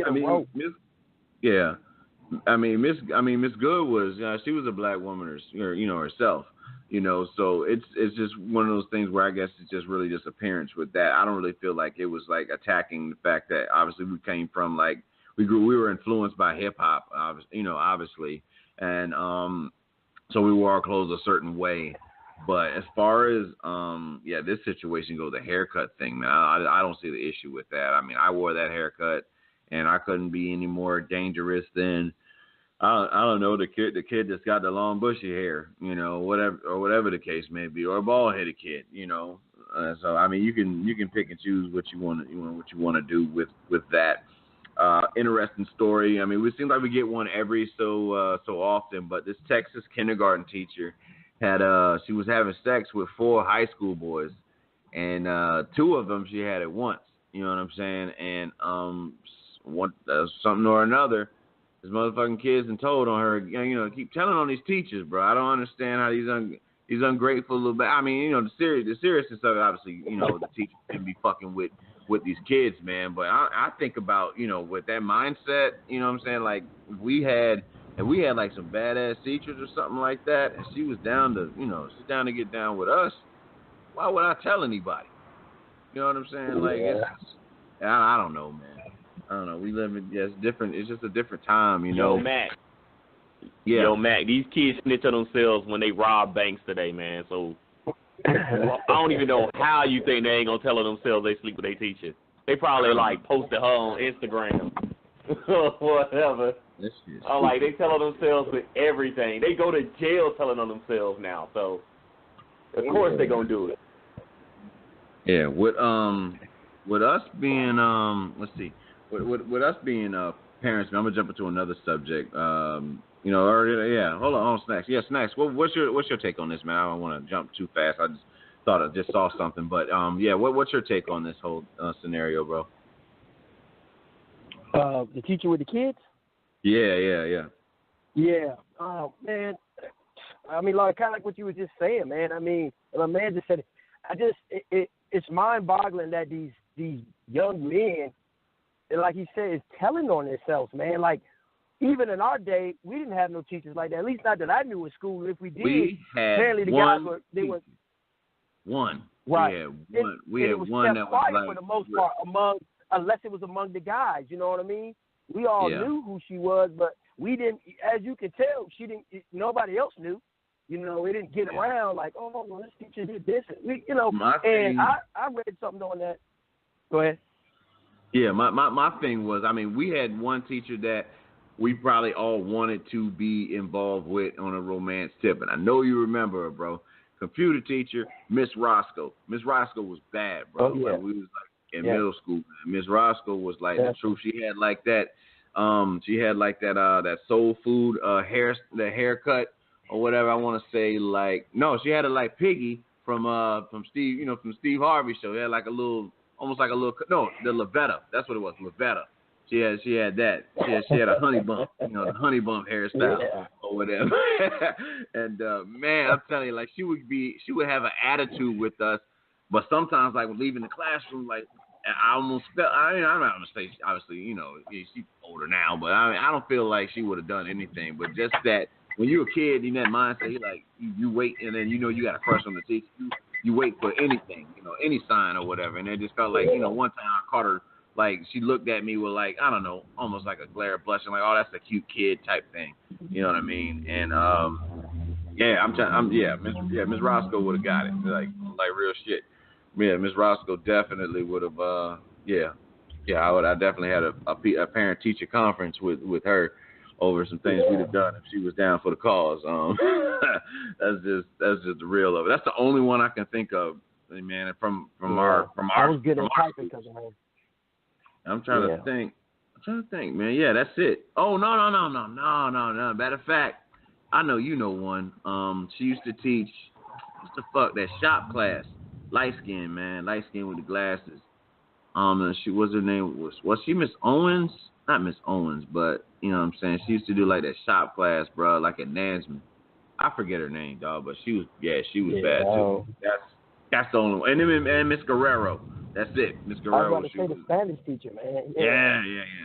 Good was, she was a black woman, you know, herself. You know, so it's just one of those things where I guess it's just really just appearance with that. I don't really feel like it was like attacking the fact that obviously we came from like we were influenced by hip hop, you know, obviously, and so we wore our clothes a certain way. But as far as this situation goes, the haircut thing, man, I don't see the issue with that. I mean, I wore that haircut, and I couldn't be any more dangerous than. I don't know, the kid that's got the long bushy hair, you know, whatever the case may be, or a bald headed kid, you know. So I mean, you can pick and choose what you want to do with that. Interesting story. I mean, it seems like we get one every so often, but this Texas kindergarten teacher she was having sex with 4 high school boys, and 2 of them she had at once. You know what I'm saying? And something or another. This motherfucking kids and told on her, you know, keep telling on these teachers, bro. I don't understand how these ungrateful little bit. I mean, you know, the seriousness of it, obviously, you know, the teachers shouldn't be fucking with these kids, man. But I think about, you know, with that mindset, you know what I'm saying? Like, if we had like some badass teachers or something like that, and she was down to, you know, sit down to get down with us, why would I tell anybody? You know what I'm saying? Like, I don't know, man. I don't know. We live in it's different. It's just a different time, you know. Yo, Mac, these kids snitch on themselves when they rob banks today, man. So I don't even know how you think they ain't gonna tell on themselves they sleep with their teacher. They probably like posted her on Instagram, whatever. I'm like, they tell on themselves with everything. They go to jail telling on themselves now. So of course they gonna do it. Yeah. With us being let's see. With us being parents, man, I'm gonna jump into another subject. You know, hold on, Snacks. Yeah, Snacks. What's your take on this, man? I don't want to jump too fast. I just thought I just saw something, but what's your take on this whole scenario, bro? The teacher with the kids. Yeah. Yeah. Oh man. I mean, like kind of like what you were just saying, man. I mean, my man just said it. It's mind-boggling that these young men. And like he said, is telling on themselves, man. Like, even in our day, we didn't have no teachers like that. At least not that I knew in school. If we did, apparently the guys were one. Right. We had one that was like, for the most part unless it was among the guys. You know what I mean? We all knew who she was, but we didn't. As you can tell, she didn't. Nobody else knew. You know, it didn't get around like, oh, well, this teacher did this. I read something on that. Go ahead. Yeah, my thing was, I mean, we had one teacher that we probably all wanted to be involved with on a romance tip, and I know you remember her, bro. Computer teacher, Miss Roscoe. Miss Roscoe was bad, bro. Oh, yeah. Like, we was like in middle school. Miss Roscoe was like the truth. She had like that. That soul food haircut or whatever. I want to say like no, she had it like Piggy from Steve, you know, from Steve Harvey show. She had like a little. Almost like a little, the Lavetta. That's what it was, Lavetta. She had that. She had a honey bump, you know, the honey bump hairstyle or whatever. And man, I'm telling you, like she would have an attitude with us, but sometimes like leaving the classroom, like I almost felt. I'm not gonna say obviously, you know, she's older now, but I don't feel like she would have done anything. But just that when you're a kid, in that mindset, you wait, and then you know you got a crush on the teacher. You wait for anything, you know, any sign or whatever. And it just felt like, you know, one time I caught her, like, she looked at me with, like, I don't know, almost like a glare of blushing, like, oh, that's a cute kid type thing. You know what I mean? And, Miss Roscoe would have got it, like real shit. Yeah, Miss Roscoe definitely would have, I definitely had a parent-teacher conference with her over some things we'd have done if she was down for the cause. that's just the real of it. That's the only one I can think of, man. From our I was good at typing because of her. I'm trying to think. Man. Yeah, that's it. Oh no. Matter of fact, I know you know one. She used to teach that shop class. Light skin, man. Light skin with the glasses. And she was her name was she Miss Owens? Not Miss Owens, but you know what I'm saying. She used to do like that shop class, bro, like at Nansman. I forget her name, dog, but she was bad too. That's the only one. And Miss Guerrero. That's it. Miss Guerrero. I was about to say the Spanish teacher, man. Yeah.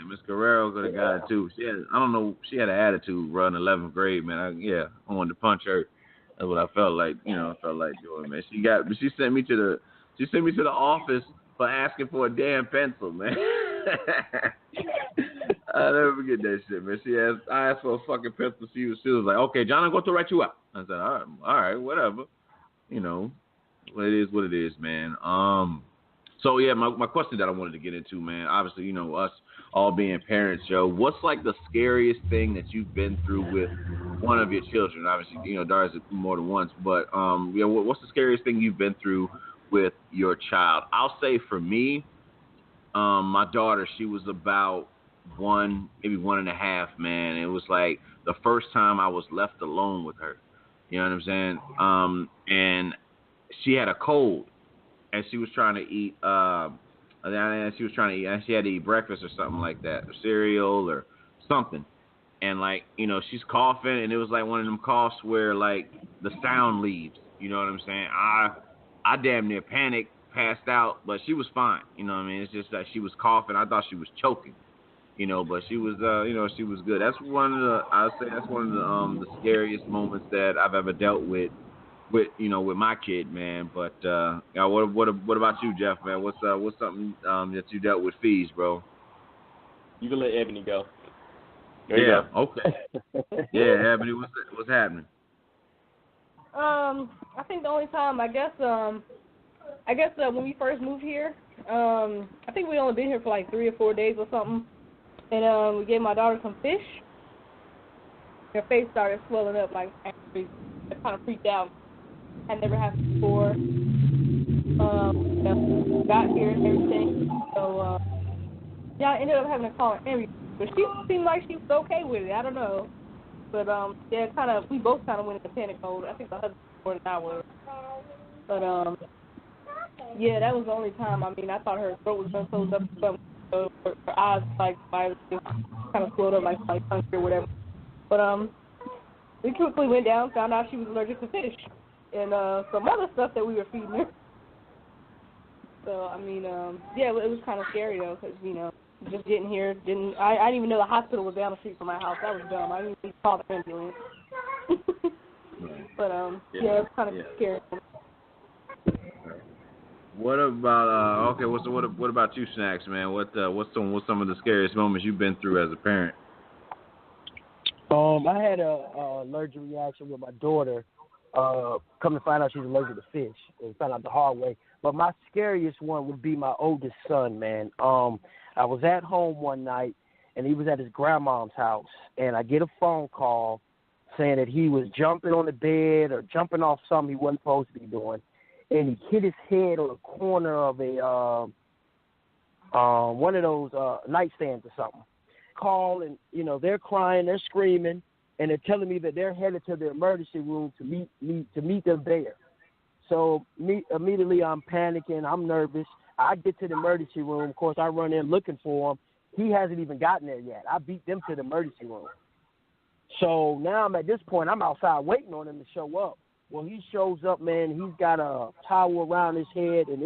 Miss Guerrero could have got it too. I don't know. She had an attitude, bro, in 11th grade, man. I wanted to punch her. That's what I felt like. I felt like doing, man. She sent me to the office for asking for a damn pencil, man. I'll never forget that shit, man. I asked for a fucking pencil. She was like, okay, John, I'm going to write you up. I said, all right, whatever. It is what it is, man. So yeah, my question that I wanted to get into, man. Obviously, us all being parents, Joe. What's like the scariest thing that you've been through with one of your children? Obviously, Dara's more than once, but what's the scariest thing you've been through with your child? I'll say for me, my daughter, she was about 1, maybe 1.5, man. It was like the first time I was left alone with her. You know what I'm saying? And she had a cold, and she was trying to eat. And she had to eat breakfast or something like that, or cereal or something. And she's coughing, and it was like one of them coughs where like the sound leaves. You know what I'm saying? I damn near panicked, passed out, but she was fine. You know what I mean? It's just that she was coughing. I thought she was choking. But she was, she was good. That's one of the scariest moments that I've ever dealt with my kid, man. But what about you, Jeff, man? What's something that you dealt with fees, bro? You can let Ebony go. Okay. Yeah, Ebony, what's happening? I think the only time, I guess when we first moved here, I think we only been here for like 3 or 4 days or something. And we gave my daughter some fish. Her face started swelling up, like actually, I kind of freaked out. Had never happened before. Got here and everything. So I ended up having to call her Ebony, but she seemed like she was okay with it. I don't know, but we both kind of went into panic mode. I think the husband more than I was. But that was the only time. I mean, I thought her throat was gonna close up or something. So her eyes just kind of slowed up like hungry or whatever. But we quickly went down, found out she was allergic to fish and some other stuff that we were feeding her. So I mean, it was kind of scary though, because just getting here, I didn't even know the hospital was down the street from my house. That was dumb. I didn't even call the ambulance. But it was kind of scary. What about what about you, Snacks, man? What's some of the scariest moments you've been through as a parent? I had a allergic reaction with my daughter. Come to find out she's allergic to fish, and found out the hard way. But my scariest one would be my oldest son, man. I was at home one night, and he was at his grandma's house, and I get a phone call saying that he was jumping on the bed or jumping off something he wasn't supposed to be doing. And he hit his head on the corner of a one of those nightstands or something. Call and they're crying, they're screaming, and they're telling me that they're headed to the emergency room to meet them there. So immediately I'm panicking, I'm nervous. I get to the emergency room. Of course, I run in looking for him. He hasn't even gotten there yet. I beat them to the emergency room. So now at this point, I'm outside waiting on him to show up. Well, he shows up, man. He's got a towel around his head, and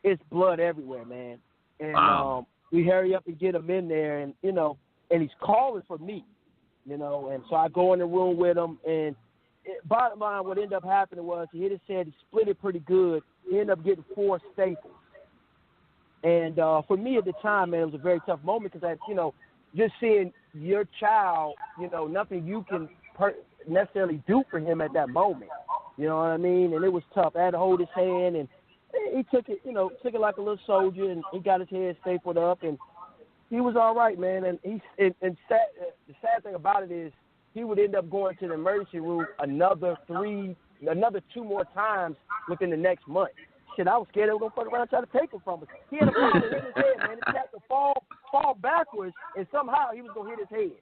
it's blood everywhere, man. And we hurry up and get him in there, and and he's calling for me, and so I go in the room with him, and bottom line, what ended up happening was he hit his head, he split it pretty good. He ended up getting 4 staples. And for me at the time, man, it was a very tough moment because just seeing your child, nothing you can necessarily do for him at that moment. You know what I mean? And it was tough. I had to hold his hand, and he took it, took it like a little soldier, and he got his head stapled up, and he was all right, man. And the sad thing about it is he would end up going to the emergency room another 2 more times within the next month. Shit, I was scared they were going to fuck around and try to take him from us. He had a problem in his head, man. He had to fall backwards, and somehow he was going to hit his head.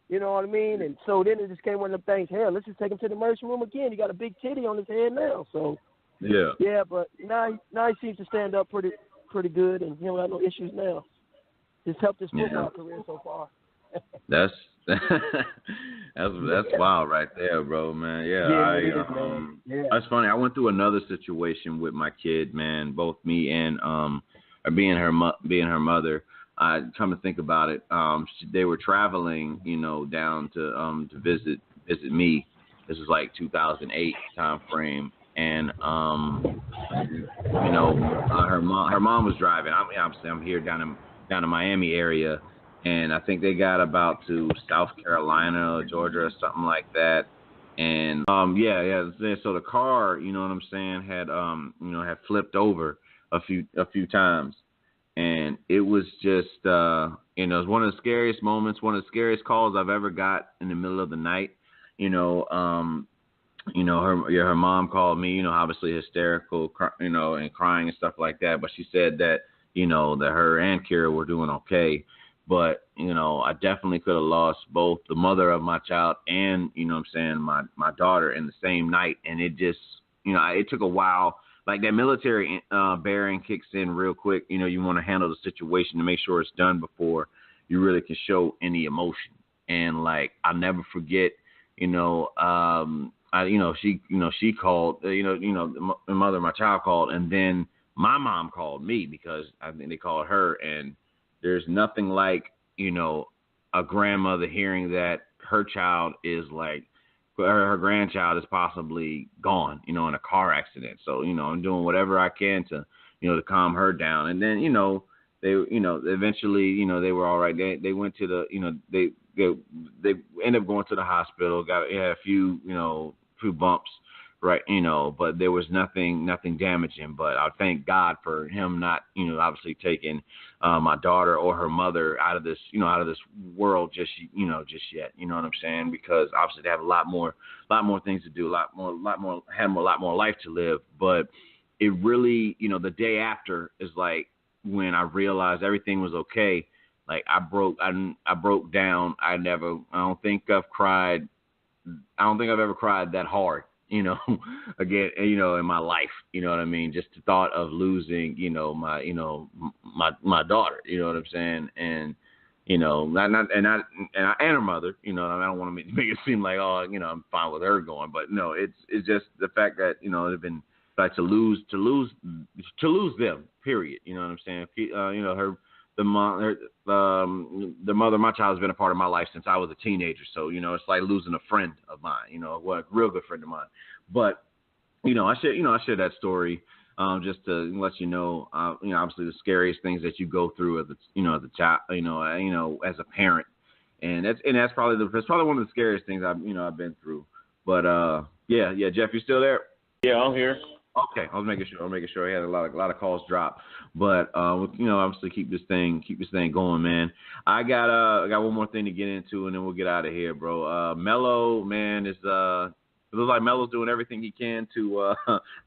You know what I mean? And so then it just came one of them things, hell, let's just take him to the emergency room again. He got a big titty on his head now. So, yeah, but now he seems to stand up pretty good, and he don't have no issues now. Just helped his football career so far. That's wild right there, bro, man. Man. That's funny. I went through another situation with my kid, man. Both me and being her mother. I come to think about it, they were traveling, down to visit me. This was like 2008 time frame, and her mom was driving. I'm here down in Miami area. And I think they got about to South Carolina or Georgia or something like that. And so the car, you know what I'm saying, had had flipped over a few times. And it was just it was one of the scariest moments, one of the scariest calls I've ever got in the middle of the night. Her mom called me, obviously hysterical, and crying and stuff like that, but she said that that her and Kira were doing okay. But, I definitely could have lost both the mother of my child and, my daughter in the same night. And it just, it took a while. Like that military bearing kicks in real quick. You want to handle the situation to make sure it's done before you really can show any emotion. And like, I'll never forget, she called, the mother of my child called, and then my mom called me because I think they called her. And there's nothing like, a grandmother hearing that her child is like, her grandchild is possibly gone, in a car accident. So, I'm doing whatever I can to, to calm her down. And then, they, eventually, they were all right. They went to the, they ended up going to the hospital, had a few bumps. Right, but there was nothing damaging. But I thank God for him not, obviously taking my daughter or her mother out of this world just yet. You know what I'm saying? Because obviously they have a lot more things to do, a lot more life to live. But it really, the day after is like when I realized everything was okay. Like I broke down. I don't think I've ever cried that hard. Again, in my life, you know what I mean? Just the thought of losing, my daughter, you know what I'm saying? And, and her mother, I don't want to make it seem like, I'm fine with her going, but no, it's just the fact that, they've been like to lose them, period. You know what I'm saying? The mother of my child has been a part of my life since I was a teenager. So, it's like losing a friend of mine, a real good friend of mine. But, I share that story just to let you know, obviously the scariest things that you go through as a child, as a parent. And that's probably one of the scariest things I've been through. But, Jeff, you still there? Yeah, I'm here. Okay, I was making sure. I had a lot of calls drop, but obviously keep this thing going, man. I got one more thing to get into, and then we'll get out of here, bro. Mello, man, it looks like Mello's doing everything he can to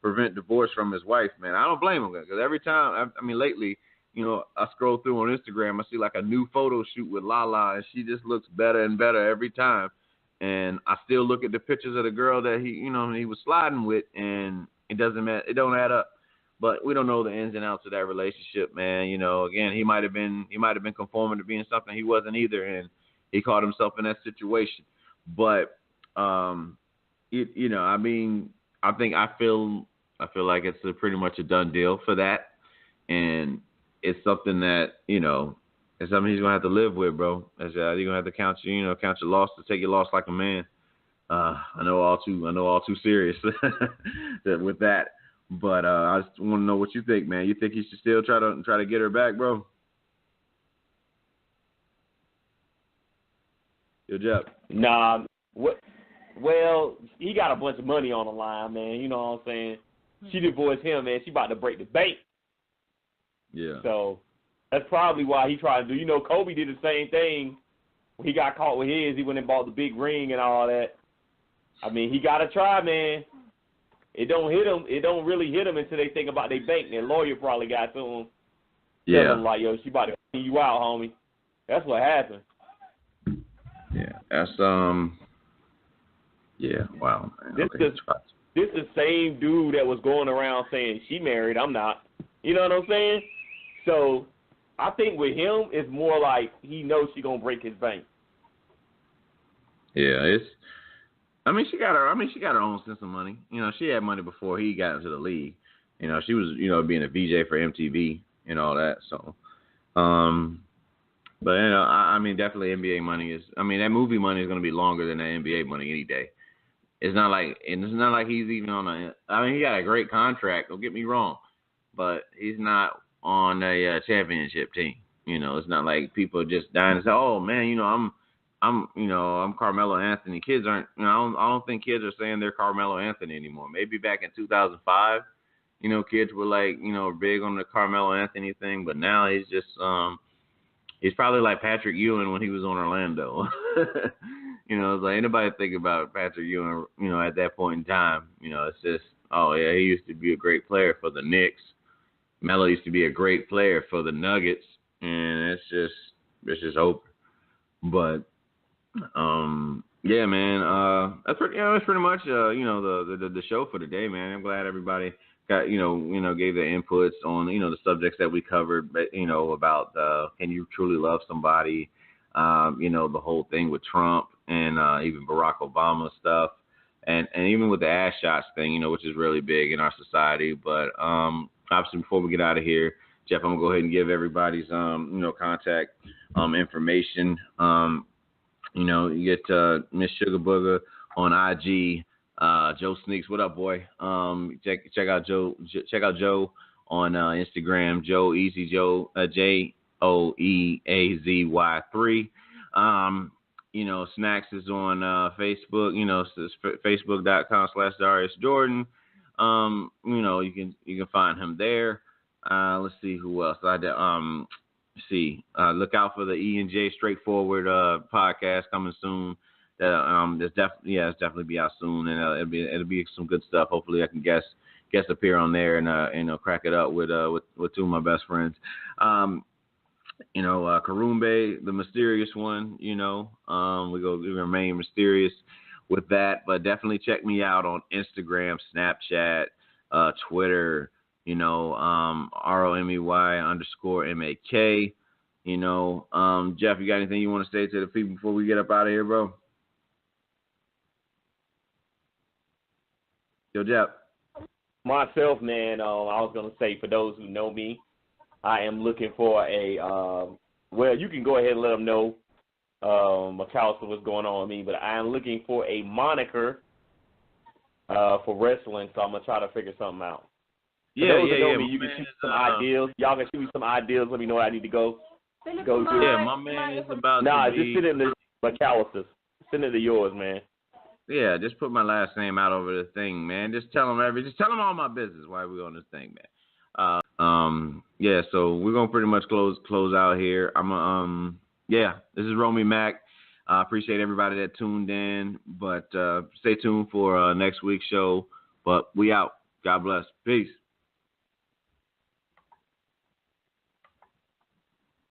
prevent divorce from his wife, man. I don't blame him because every time, lately, I scroll through on Instagram, I see like a new photo shoot with Lala, and she just looks better and better every time. And I still look at the pictures of the girl that he was sliding with, and it doesn't matter. It don't add up. But we don't know the ins and outs of that relationship, man. Again, he might have been conforming to being something he wasn't either, and he caught himself in that situation. But I feel like it's pretty much a done deal for that, and it's something that it's something he's gonna have to live with, bro. You're gonna have to count your loss, to take your loss like a man. I know all too serious with that, but I just want to know what you think, man. You think he should still try to get her back, bro? Yo, Jeff. Nah. What? Well, he got a bunch of money on the line, man. You know what I'm saying? She divorced him, man. She about to break the bank. Yeah. So that's probably why he tried to do. Kobe did the same thing He got caught with his. He went and bought the big ring and all that. I mean, he got to try, man. It don't hit him. It don't really hit him until they think about their bank. Their lawyer probably got to him. Yeah. Tell him like, yo, she about to clean you out, homie. That's what happened. Yeah. That's Yeah. Wow. Man. This is the same dude that was going around saying she married. I'm not. You know what I'm saying? So I think with him, it's more like he knows she gonna break his bank. Yeah, she got her own sense of money. You know, she had money before he got into the league. You know, she was, being a VJ for MTV and all that. So, but definitely NBA money is. I mean, that movie money is gonna be longer than that NBA money any day. It's not like he's even on a. I mean, he got a great contract. Don't get me wrong, but he's not on a championship team. You know, it's not like people are just dying and say, "Oh man, I'm Carmelo Anthony." Kids aren't. I don't think kids are saying they're Carmelo Anthony anymore. Maybe back in 2005, kids were like, big on the Carmelo Anthony thing, but now he's just he's probably like Patrick Ewing when he was on Orlando. It's like anybody think about Patrick Ewing, at that point in time, it's just, oh yeah, he used to be a great player for the Knicks. Melo used to be a great player for the Nuggets, and it's just over. But yeah, man, that's pretty much the show for today, man. I'm glad everybody got gave their inputs on the subjects that we covered, about can you truly love somebody, the whole thing with Trump and even Barack Obama stuff, and even with the ass shots thing, which is really big in our society. But obviously, before we get out of here, Jeff, I'm gonna go ahead and give everybody's contact information. You get Miss Sugar Booger on IG. Joe Sneaks, what up, boy? Check out Joe. Check out Joe on Instagram. Joe Easy Joe, JoeAzy3. Snacks is on Facebook. Facebook.com/Darius Jordan. You can find him there. Let's see who else. Look out for the E&J Straightforward podcast coming soon. It's definitely be out soon, and it'll be some good stuff. Hopefully, I can guest appear on there and crack it up with two of my best friends. Karumbe, the mysterious one. We remain mysterious with that, but definitely check me out on Instagram, Snapchat, Twitter. ROMEY_MAK. Jeff, you got anything you want to say to the people before we get up out of here, bro? Yo, Jeff. Myself, man, I was going to say, for those who know me, I am looking for a, you can go ahead and let them know, McAllister, what's going on with me, but I am looking for a moniker for wrestling, so I'm going to try to figure something out. For those who know me, you can shoot some ideas. Y'all can shoot me some ideas. Let me know where I need to go to. Yeah, my man is about just send it to McAllister's. Send it to yours, man. Yeah, just put my last name out over the thing, man. Just tell them all my business while we're on this thing, man. So we're gonna pretty much close out here. This is romey-mak. I appreciate everybody that tuned in, but stay tuned for next week's show. But we out. God bless. Peace.